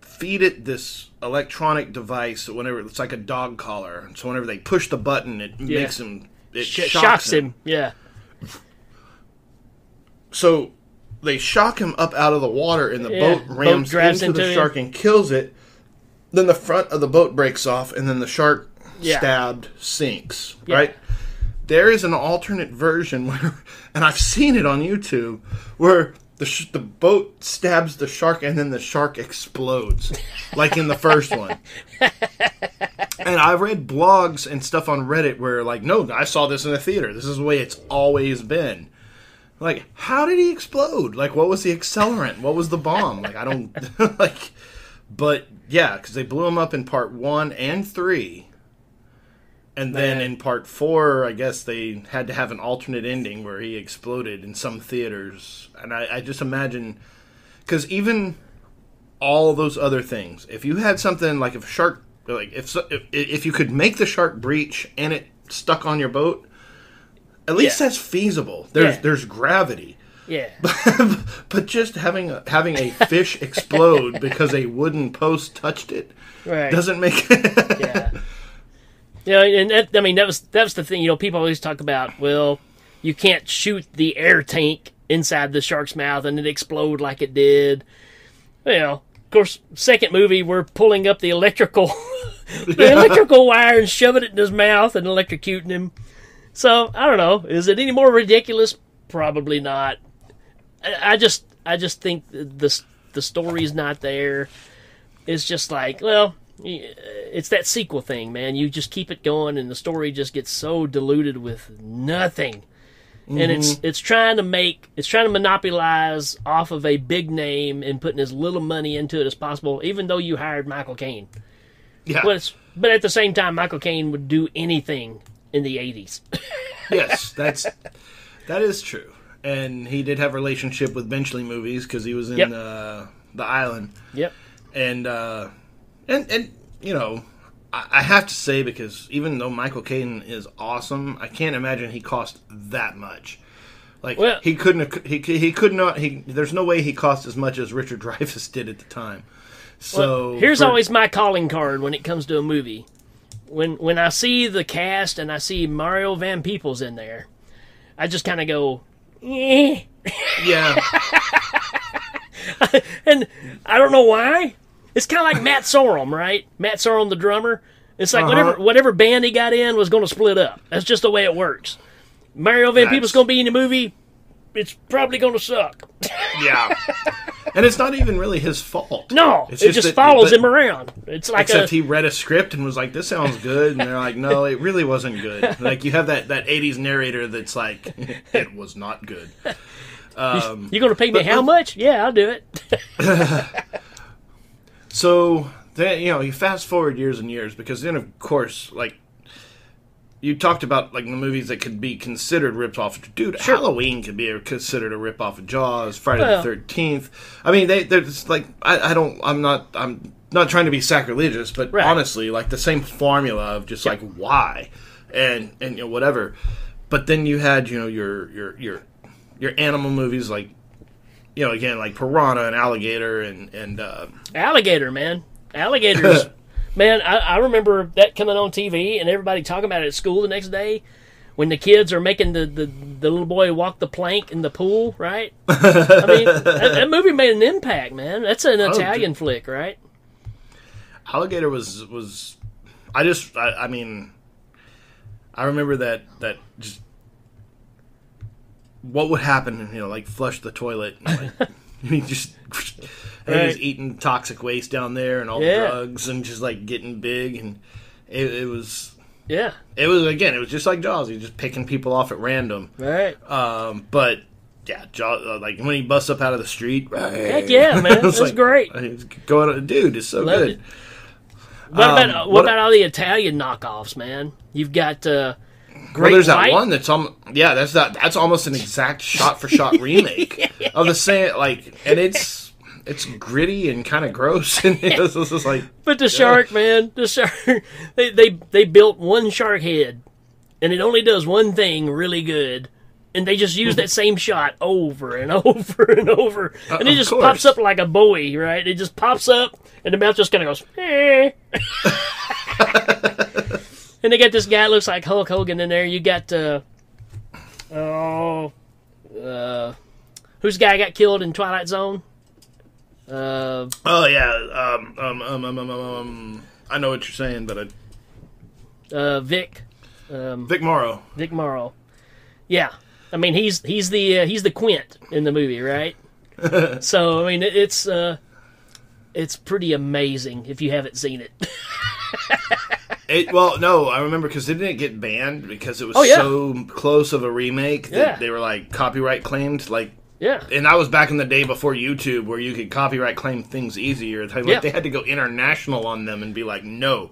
feed it this electronic device. Whenever it's like a dog collar, so whenever they push the button, it makes him. It shocks him. Yeah. So they shock him up out of the water, and the boat rams into the shark and kills it. Then the front of the boat breaks off, and then the shark stabbed sinks. Yeah. Right. There is an alternate version where, and I've seen it on YouTube, where the boat stabs the shark and then the shark explodes, like in the first one. And I've read blogs and stuff on Reddit where, like, no, I saw this in the theater. This is the way it's always been. Like, how did he explode? Like, what was the accelerant? What was the bomb? Like, I don't, like, but yeah, because they blew him up in part 1 and 3. And then in part 4, I guess they had to have an alternate ending where he exploded in some theaters. And I just imagine, because even all those other things, if you had something like if a shark, like if you could make the shark breach and it stuck on your boat, at least that's feasible. There's gravity. Yeah. But just having a fish explode because a wooden post touched it doesn't make it. Yeah. Yeah, and that was the thing. You know, people always talk about, well, you can't shoot the air tank inside the shark's mouth and it explode like it did. Well, of course, second movie, we're pulling up the electrical wire and shoving it in his mouth and electrocuting him. So I don't know. Is it any more ridiculous? Probably not. I just think the story's not there. It's just like, well, it's that sequel thing, man. You just keep it going, and the story just gets so diluted with nothing. And it's trying to monopolize off of a big name and putting as little money into it as possible, even though you hired Michael Caine. Yeah. But at the same time, Michael Caine would do anything in the 80s. Yes, that is true. And he did have a relationship with Benchley Movies because he was in The Island. Yep. And you know, I have to say, because even though Michael Caine is awesome, I can't imagine he cost that much. Like, he couldn't. He could not. There's no way he cost as much as Richard Dreyfuss did at the time. So here's always my calling card when it comes to a movie. When I see the cast and I see Mario Van Peebles in there, I just kind of go, eh. Yeah. And I don't know why. It's kind of like Matt Sorum, right? Matt Sorum, the drummer. It's like whatever band he got in was going to split up. That's just the way it works. Mario Van Peebles going to be in the movie. It's probably going to suck. Yeah. And it's not even really his fault. No, it just follows him around. It's like except he read a script and was like, "This sounds good," and they're like, "No, it really wasn't good." Like you have that '80s narrator that's like, "It was not good." You going to pay me how much? Yeah, I'll do it. So then, you fast forward years and years, because then of course, like, you talked about like the movies that could be considered ripped off. Dude, sure. Halloween could be considered a rip off of Jaws. Friday the 13th. I mean, they're just like I'm not trying to be sacrilegious, but honestly, like the same formula of just like why, and whatever. But then you had your animal movies like again like Piranha and Alligator and Alligator, man, Alligators. Man, I remember that coming on TV and everybody talking about it at school the next day when the kids are making the little boy walk the plank in the pool, right? I mean, that movie made an impact, man. That's an Italian flick, right? Alligator was I mean, I remember that just what would happen, like flush the toilet. And, like, he just... He's eating toxic waste down there and all the drugs and just like getting big, and it was it was just like Jaws. He's just picking people off at random, right? But yeah, Jaws, like when he busts up out of the street, heck yeah, man, that's like, great. Dude, it's so good. It. What about all the Italian knockoffs, man? You've got Great there's White. That one that's that's almost an exact shot for shot remake of the same, like, and it's gritty and kind of gross, and it's just like. But the shark, man, the shark, they built one shark head, and it only does one thing really good, and they just use that same shot over and over and over, and it just pops up like a buoy, right? It just pops up, and the mouth just kind of goes, eh. And they got this guy looks like Hulk Hogan in there. You got who's the guy got killed in Twilight Zone? I know what you're saying, but Vic Morrow. Vic Morrow. Yeah, I mean he's the Quint in the movie, right? So I mean it's pretty amazing if you haven't seen it. No, I remember because didn't it get banned because it was so close of a remake that they were like copyright claimed, like. Yeah, and that was back in the day before YouTube, where you could copyright claim things easier. Like they had to go international on them and be like, "No,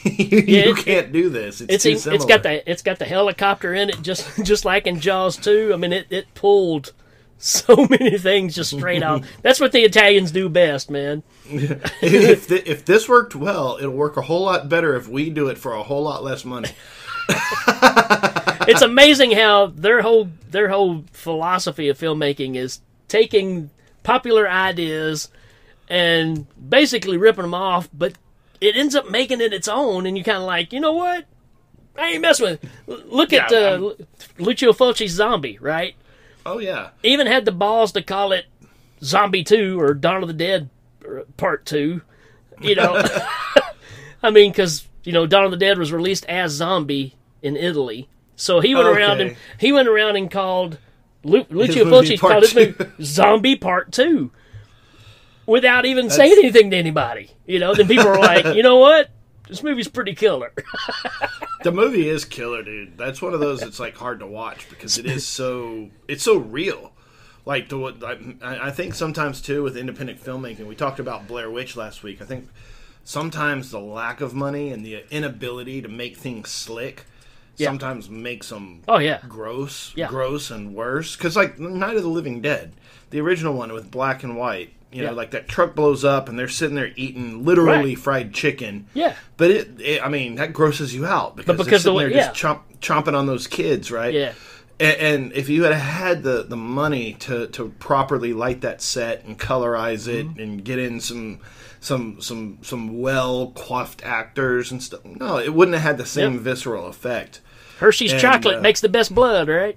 you can't do this." It's too similar. It's got the helicopter in it, just like in Jaws 2. I mean, it pulled so many things just straight off. That's what the Italians do best, man. If this worked well, it'll work a whole lot better if we do it for a whole lot less money. It's amazing how their whole philosophy of filmmaking is taking popular ideas and basically ripping them off, but it ends up making it its own, and you kind of like, you know what? I ain't messing with it. Look at Lucio Fulci's Zombie, right? Oh, yeah. Even had the balls to call it Zombie 2 or Dawn of the Dead Part 2, I mean, because, Dawn of the Dead was released as Zombie in Italy. So he went around and called Lucio Fulci called his movie Zombie Part 2. without even saying anything to anybody. You know, then people are like, you know what? This movie's pretty killer. The movie is killer, dude. That's one of those that's like hard to watch because it's so real. Like I think sometimes too with independent filmmaking, we talked about Blair Witch last week. I think sometimes the lack of money and the inability to make things slick sometimes makes them gross and worse. Because like Night of the Living Dead, the original one with black and white. You know, like that truck blows up and they're sitting there eating literally fried chicken. Yeah. But I mean, that grosses you out because they're sitting there just chomping on those kids, right? Yeah. And if you had the money to properly light that set and colorize it and get in some well coiffed actors and stuff, no, it wouldn't have had the same visceral effect. Hershey's chocolate makes the best blood, right?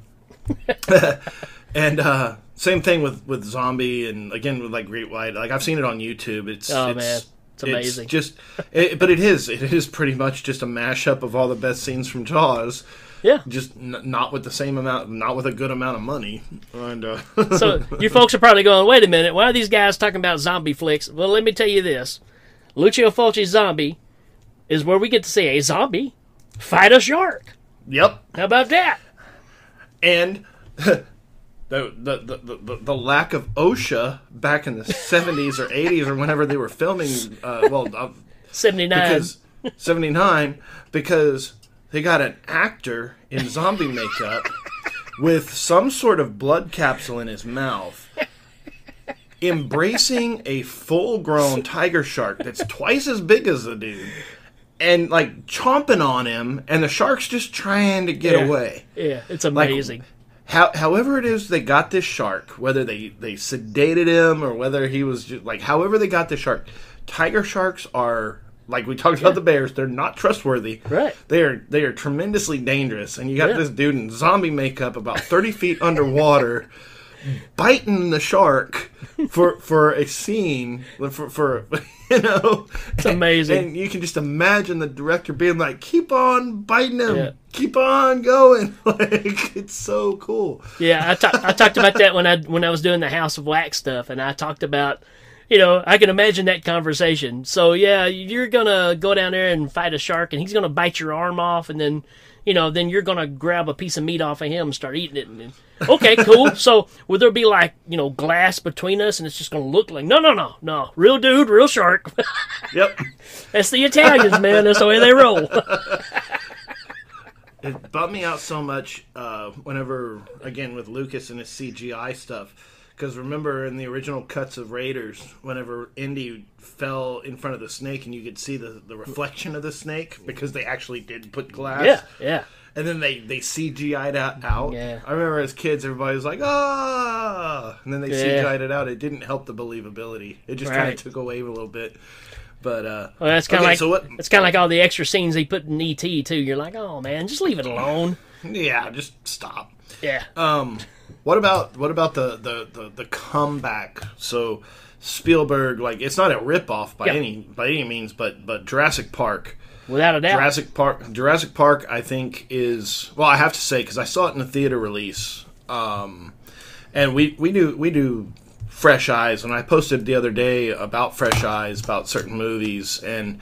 And same thing with Zombie, and again with like Great White. Like I've seen it on YouTube. It's man, it's amazing. It's just, but it is pretty much just a mashup of all the best scenes from Jaws. Yeah, just not with the same amount, not with a good amount of money. And so you folks are probably going, wait a minute, why are these guys talking about zombie flicks? Well, let me tell you this: Lucio Fulci's Zombie is where we get to see a zombie fight a shark. Yep. How about that? And the lack of OSHA back in the 70s or 80s or whenever they were filming, 79, because they got an actor in zombie makeup with some sort of blood capsule in his mouth embracing a full-grown tiger shark that's twice as big as the dude and like chomping on him, and the shark's just trying to get away. Yeah, it's amazing. However it is they got this shark, whether they sedated him or whether he was just, like, however they got this shark, tiger sharks are, like we talked about the bears, they're not trustworthy. Right. They are tremendously dangerous, and you got this dude in zombie makeup about 30 feet underwater biting the shark for a scene for you know, it's amazing. And you can just imagine the director being like, keep on biting him, keep on going. Like, it's so cool. Yeah, I talked about that when I was doing the House of Wax stuff, and I talked about, you know, I can imagine that conversation. So yeah, you're gonna go down there and fight a shark, and he's gonna bite your arm off, and then, you know, then you're gonna grab a piece of meat off of him and start eating it. And then, okay, cool. So will there be, like, you know, glass between us, and it's just gonna look like no, real dude, real shark. Yep. That's the Italians, man. That's the way they roll. It bummed me out so much whenever, again, with Lucas and his CGI stuff. Because remember, in the original cuts of Raiders, whenever Indy fell in front of the snake and you could see the reflection of the snake, because they actually did put glass. Yeah, yeah. And then they CGI'd out. Yeah. I remember as kids, everybody was like, ah! And then they CGI'd it out. It didn't help the believability. It just kind of took away a little bit. But, well, that's kind of it's kind of like all the extra scenes they put in E.T. too. You're like, oh man, just leave it alone. Yeah, just stop. Yeah. What about the comeback? So Spielberg, like, it's not a ripoff by any means, but Jurassic Park, without a doubt, Jurassic Park, I think is, well, I have to say, because I saw it in the theater release, and we do Fresh Eyes, and I posted the other day about Fresh Eyes, about certain movies, and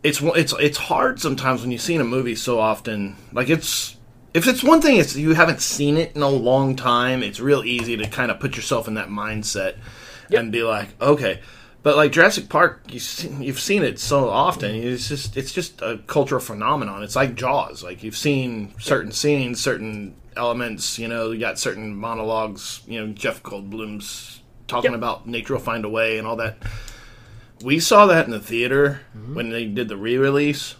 it's hard sometimes when you've seen a movie so often. Like, if it's one thing, it's you haven't seen it in a long time, it's real easy to kind of put yourself in that mindset and be like, okay. But like Jurassic Park, you've seen it so often, it's just a cultural phenomenon. It's like Jaws. Like, you've seen certain scenes, certain elements, you know, you got certain monologues, you know, Jeff Goldblum's talking about nature will find a way and all that. We saw that in the theater when they did the re-release,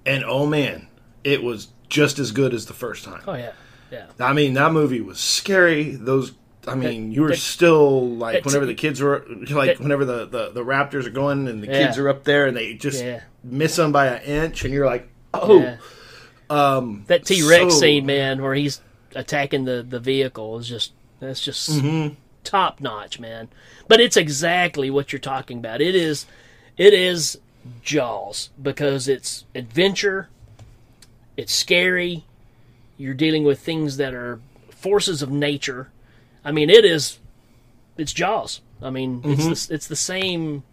and oh man, it was just as good as the first time. Oh yeah, yeah. I mean, that movie was scary. You were still like, whenever the kids were like, whenever the raptors are going and the kids are up there and they just miss them by an inch, and you're like, oh. Yeah. That T-Rex scene, man, where he's attacking the vehicle is just top notch, man. But it's exactly what you're talking about. It is Jaws, because it's adventure, it's scary, you're dealing with things that are forces of nature. I mean, it is it's Jaws. I mean, it's the same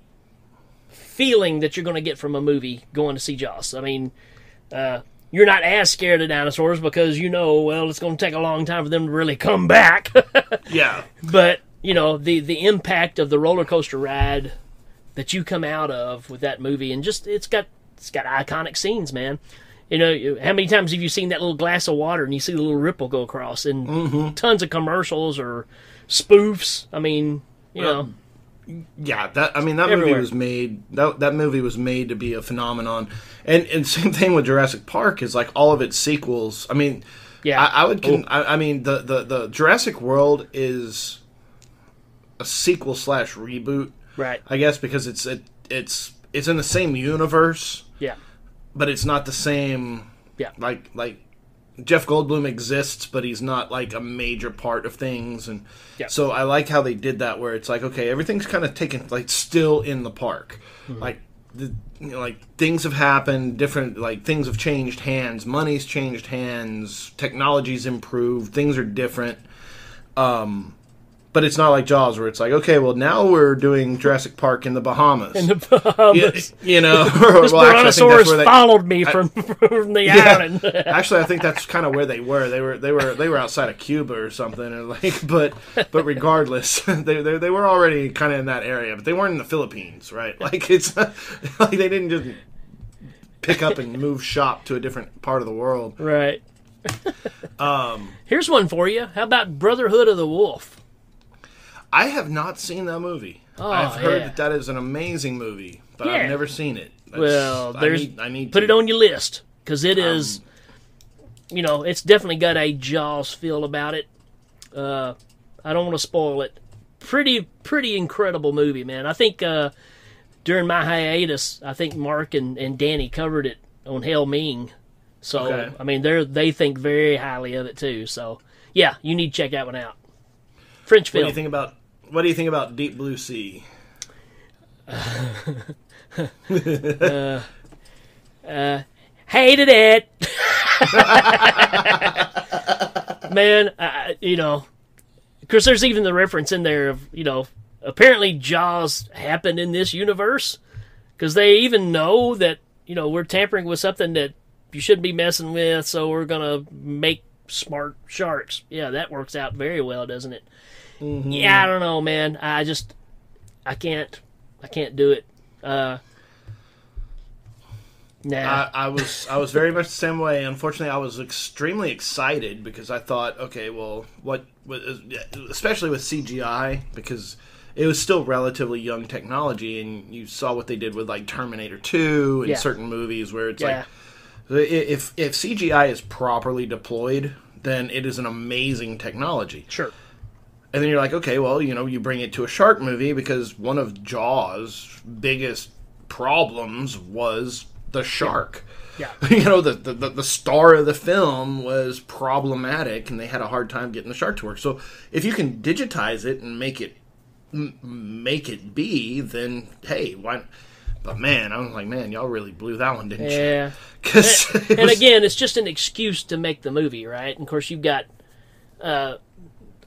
feeling that you're going to get from a movie going to see Jaws. I mean, you're not as scared of dinosaurs because well, it's going to take a long time for them to really come back. Yeah. But, the impact of the roller coaster ride that you come out of with that movie, and just it's got iconic scenes, man. How many times have you seen that little glass of water and you see the little ripple go across, and tons of commercials or spoofs? I mean, Yeah, that everywhere. movie was made. That movie was made to be a phenomenon, and same thing with Jurassic Park is like all of its sequels. I mean, yeah, I mean the Jurassic World is a sequel / reboot, right? I guess because it's in the same universe, Yeah, but it's not the same. Yeah, like Jeff Goldblum exists, but he's not like a major part of things, and so I like how they did that, where it's like, okay, everything's kind of taken like still in the park, like like things have happened, different like things have changed hands, money's changed hands, technology's improved, things are different. But it's not like Jaws, where it's like, okay, well, now we're doing Jurassic Park in the Bahamas. This Well, brontosaurus followed me from the island. Actually, I think that's kind of where they were. They were outside of Cuba or something, and but regardless, they were already kind of in that area, but they weren't in the Philippines, right? Like it's like they didn't just pick up and move shop to a different part of the world, right? Here's one for you. How about Brotherhood of the Wolf? I have not seen that movie. Oh, I've heard that is an amazing movie, but I've never seen it. I need to put it on your list, because it is, it's definitely got a Jaws feel about it. I don't want to spoil it. Pretty incredible movie, man. I think during my hiatus, I think Mark and Danny covered it on Hell Ming. So, okay. I mean, they think very highly of it too. So, yeah, you need to check that one out. French film. What do you think about Deep Blue Sea? Hated it. Man, of course, there's even the reference in there of, apparently Jaws happened in this universe, because they even know that, we're tampering with something that you shouldn't be messing with, so we're going to make smart sharks. Yeah, that works out very well, doesn't it? Mm-hmm. Yeah, I don't know, man. I can't do it. Nah. I was very much the same way. Unfortunately, I was extremely excited because I thought, okay, well, especially with CGI, because it was still relatively young technology, and you saw what they did with like Terminator 2 and certain movies where it's like, if CGI is properly deployed, then it is an amazing technology. Sure. And then you're like, okay, well, you bring it to a shark movie, because one of Jaws' biggest problems was the shark. Yeah. The star of the film was problematic, and they had a hard time getting the shark to work. So if you can digitize it and make it be, then hey, why? But man, I was like, man, y'all really blew that one, didn't you? Yeah. And again, it's just an excuse to make the movie, right? And of course, you've got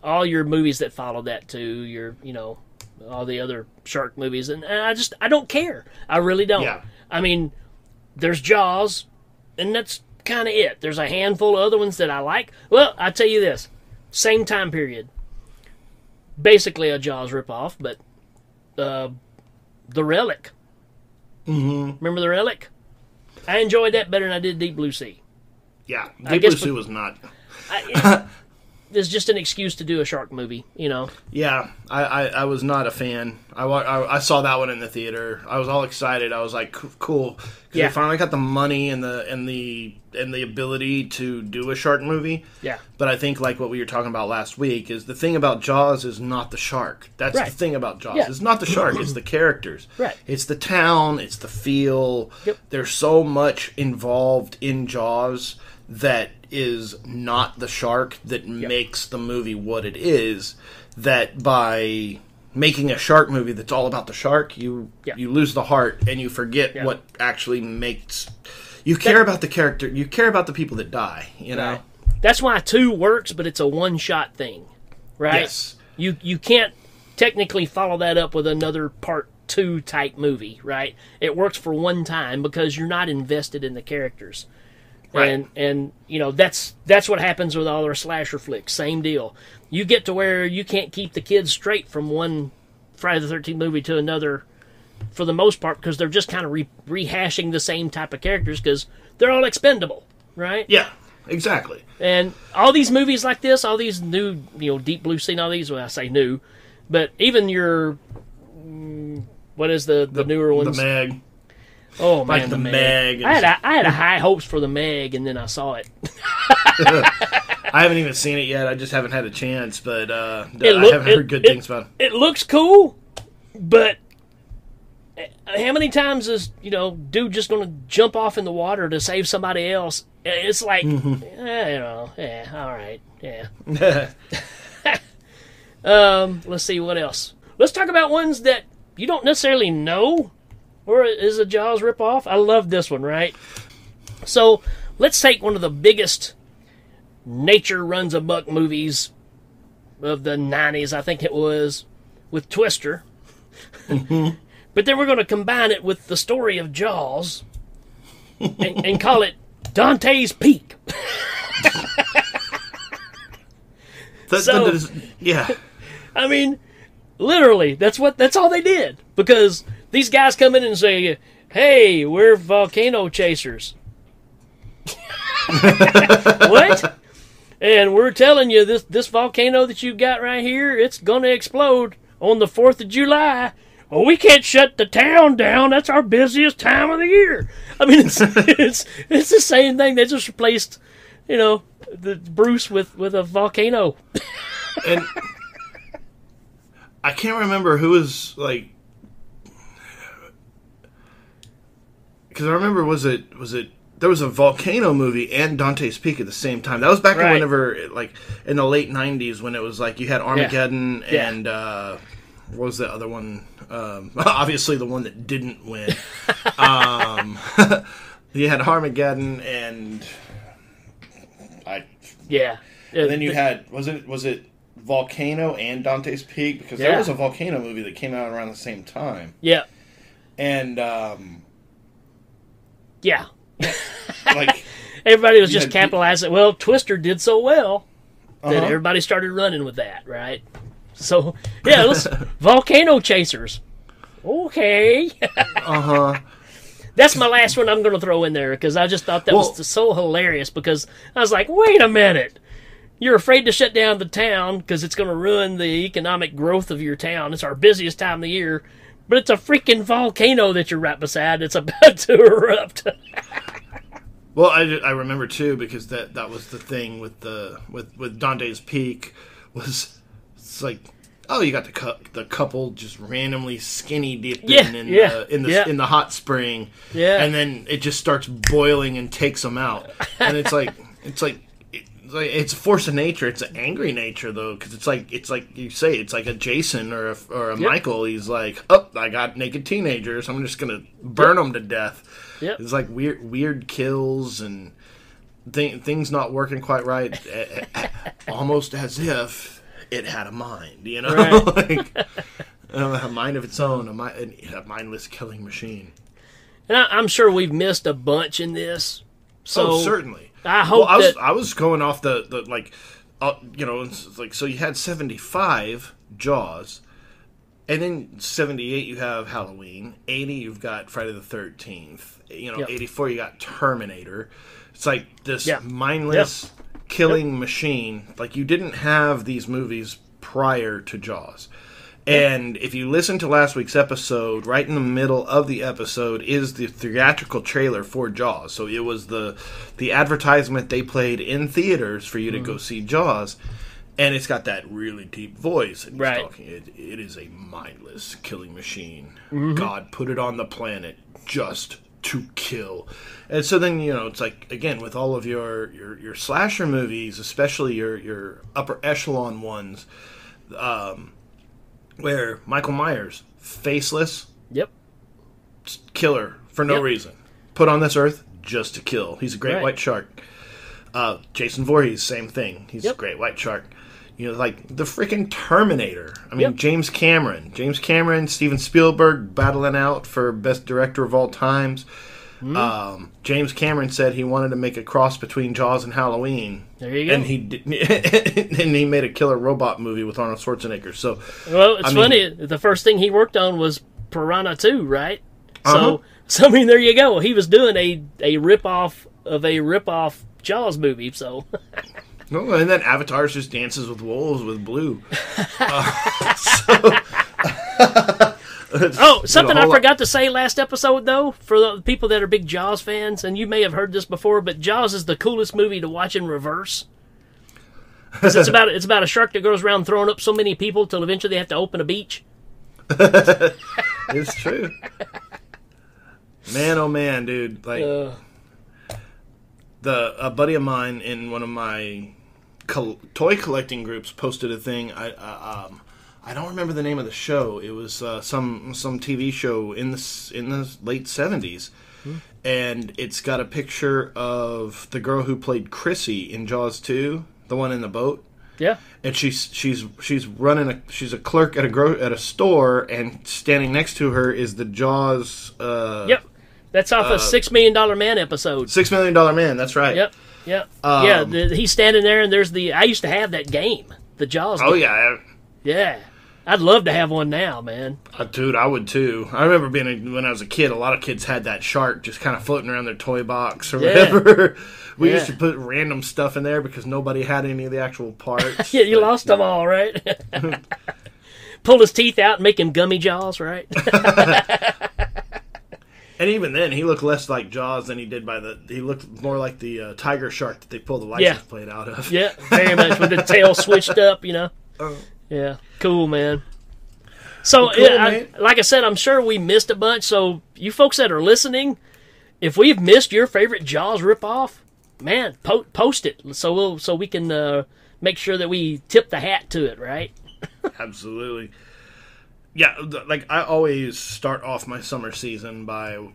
all your movies that follow that too. Your, all the other shark movies, and I don't care. I really don't. Yeah. I mean, there's Jaws, and that's kind of it. There's a handful of other ones that I like. Well, I tell you this, same time period, basically a Jaws ripoff, but The Relic. Mm-hmm. Remember The Relic? I enjoyed that better than I did Deep Blue Sea. Yeah, Deep Blue Sea was not. It's just an excuse to do a shark movie, Yeah, I was not a fan. I saw that one in the theater. I was all excited. I was like, cool. They finally got the money and the ability to do a shark movie. Yeah. But I think, like what we were talking about last week, is the thing about Jaws is not the shark. That's right. the thing about Jaws. Yeah. It's not the shark. It's the characters. Right. It's the town. It's the feel. Yep. There's so much involved in Jaws that is not the shark that makes the movie what it is, that by making a shark movie that's all about the shark, you lose the heart and you forget what actually makes... You care about the character, you care about the people that die, you know? Right. That's why 2 works, but it's a one-shot thing, right? Yes. You can't technically follow that up with another part 2 type movie, right? It works for one time because you're not invested in the characters. Right. And that's what happens with all our slasher flicks. Same deal. You get to where you can't keep the kids straight from one Friday the 13th movie to another for the most part because they're just kind of rehashing the same type of characters because they're all expendable, right? Yeah, exactly. And all these movies like this, all these new, Deep Blue Sea, and all these, well, I say new, but even your, what is the newer ones? The Meg. Oh, man, like the Meg. I had high hopes for the Meg, and then I saw it. I haven't even seen it yet. I just haven't had a chance, but I haven't heard good things about it. It looks cool, but how many times is, dude just going to jump off in the water to save somebody else? It's like, yeah, all right, yeah. Let's see, what else? Let's talk about ones that you don't necessarily know, or is a Jaws ripoff. I love this one, right? So, let's take one of the biggest nature runs a buck movies of the 90s, I think it was, with Twister. But then we're going to combine it with the story of Jaws and call it Dante's Peak. Yeah. I mean, literally, that's all they did. Because these guys come in and say, hey, we're volcano chasers. What? And we're telling you, this volcano that you got right here, it's going to explode on the 4th of July. Oh, we can't shut the town down. That's our busiest time of the year. I mean, it's the same thing. They just replaced, the Bruce with a volcano. And I can't remember who was like, because I remember was it there was a volcano movie and Dante's Peak at the same time. That was back Right. whenever, like, in the late 90s when it was like you had Armageddon and what was the other one? Obviously the one that didn't win. You had Armageddon and Yeah. and then you had was it Volcano and Dante's Peak, because there was a volcano movie that came out around the same time. Yeah. And Yeah. like Everybody was just capitalizing. Well, Twister did so well that everybody started running with that, right? So, yeah, let's volcano chasers. Okay. That's my last one I'm going to throw in there because I just thought that was so hilarious because I was like, wait a minute. You're afraid to shut down the town because it's going to ruin the economic growth of your town. It's our busiest time of the year, but it's a freaking volcano that you're right beside. It's about to erupt. Well, I remember too, because that was the thing with Dante's Peak was, it's like, oh, you got the couple just randomly skinny dipping in the hot spring, and then it just starts boiling and takes them out, and it's like it's a force of nature. It's an angry nature though, because it's like you say, it's like a Jason or a Michael. He's like, oh, I got naked teenagers. I'm just gonna burn them to death. Yep. It's like weird kills and things not working quite right, almost as if it had a mind, Right. like a mind of its own, a mindless killing machine. And I'm sure we've missed a bunch in this. So certainly. I hope I was going off the like, it's like, so you had 75 Jaws. And then 78, you have Halloween. 80, you've got Friday the 13th. 84, you got Terminator. It's like this mindless killing machine. Like, you didn't have these movies prior to Jaws. And if you listen to last week's episode, right in the middle of the episode is the theatrical trailer for Jaws. So it was the advertisement they played in theaters for you to go see Jaws. And it's got that really deep voice. And he's talking, it is a mindless killing machine. God put it on the planet just to kill. And so then, it's like, again, with all of your slasher movies, especially your upper echelon ones, where Michael Myers, faceless, killer for no reason. Put on this earth just to kill. He's a great white shark. Jason Voorhees, same thing. He's a great white shark. You know, like the freaking Terminator. I mean, Yep. James Cameron, Steven Spielberg battling out for best director of all times. James Cameron said he wanted to make a cross between Jaws and Halloween. There you go. And he did, and he made a killer robot movie with Arnold Schwarzenegger. So, well, it's funny. The first thing he worked on was Piranha 2, right? Uh-huh. So I mean, there you go. He was doing a ripoff of a ripoff Jaws movie. So, no, and then Avatar just dances with wolves with blue. Something I forgot to say last episode, though, for the people that are big Jaws fans, and you may have heard this before, but Jaws is the coolest movie to watch in reverse. 'Cause it's about a shark that goes around throwing up so many people till eventually they have to open a beach. It's true. Man, oh man, dude! Like a buddy of mine in one of my toy collecting groups posted a thing. I don't remember the name of the show. It was some TV show in the late 70s, and it's got a picture of the girl who played Chrissy in Jaws 2, the one in the boat. Yeah, and she's running she's a clerk at a store, and standing next to her is the Jaws. Yep, that's off a $6 Million Man episode. $6 Million Man. That's right. Yep. He's standing there, and there's I used to have that game, the Jaws. Oh game. Yeah. I'd love to have one now, man. Dude, I would too. I remember when I was a kid, a lot of kids had that shark just kind of floating around their toy box or whatever. We used to put random stuff in there because nobody had any of the actual parts. Yeah, you lost them all, right? Pull his teeth out and make him gummy jaws, right? And even then, he looked less like Jaws than he did he looked more like the tiger shark that they pulled the license plate out of. Yeah, very much, with the tail switched up, you know. Yeah, cool, man. So, well, cool, like I said, I'm sure we missed a bunch. So, you folks that are listening, if we've missed your favorite Jaws ripoff, man, post it so we can make sure that we tip the hat to it, right? Absolutely. Yeah, like I always start off my summer season by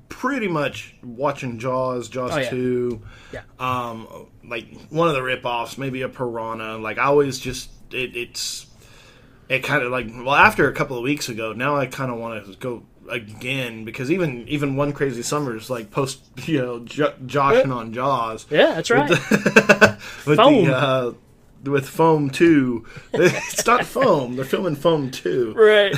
pretty much watching Jaws 2. Yeah. Like one of the ripoffs, maybe a Piranha. Like I always just it kind of like, well, after a couple of weeks ago, now I kind of want to go again, because even One Crazy Summer is like post, joshing on Jaws. Yeah, that's right. With Foam. With Foam 2. It's not Foam. They're filming Foam 2. Right.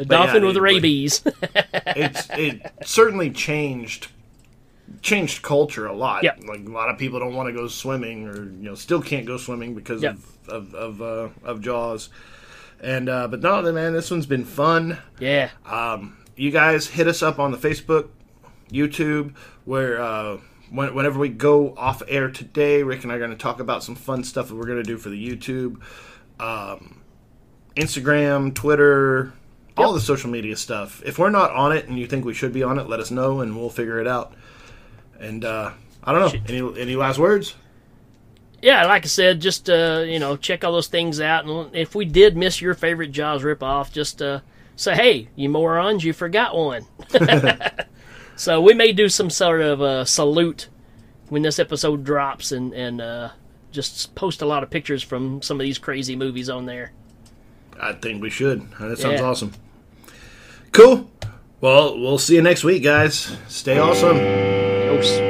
Dolphin with rabies. It certainly changed culture a lot. Yep. Like a lot of people don't want to go swimming, or still can't go swimming because of Jaws. And but no, man, this one's been fun. Yeah. You guys hit us up on the Facebook, YouTube, where whenever we go off air today, Rick and I are going to talk about some fun stuff that we're going to do for the YouTube, Instagram, Twitter, all the social media stuff. If we're not on it and you think we should be on it, let us know and we'll figure it out. And I don't know. Any last words? Yeah, like I said, just check all those things out. And if we did miss your favorite Jaws ripoff, just say, "Hey, you morons, you forgot one." So we may do some sort of salute when this episode drops, and just post a lot of pictures from some of these crazy movies on there. I think we should. That sounds awesome. Cool. Well, we'll see you next week, guys. Stay awesome. Adios.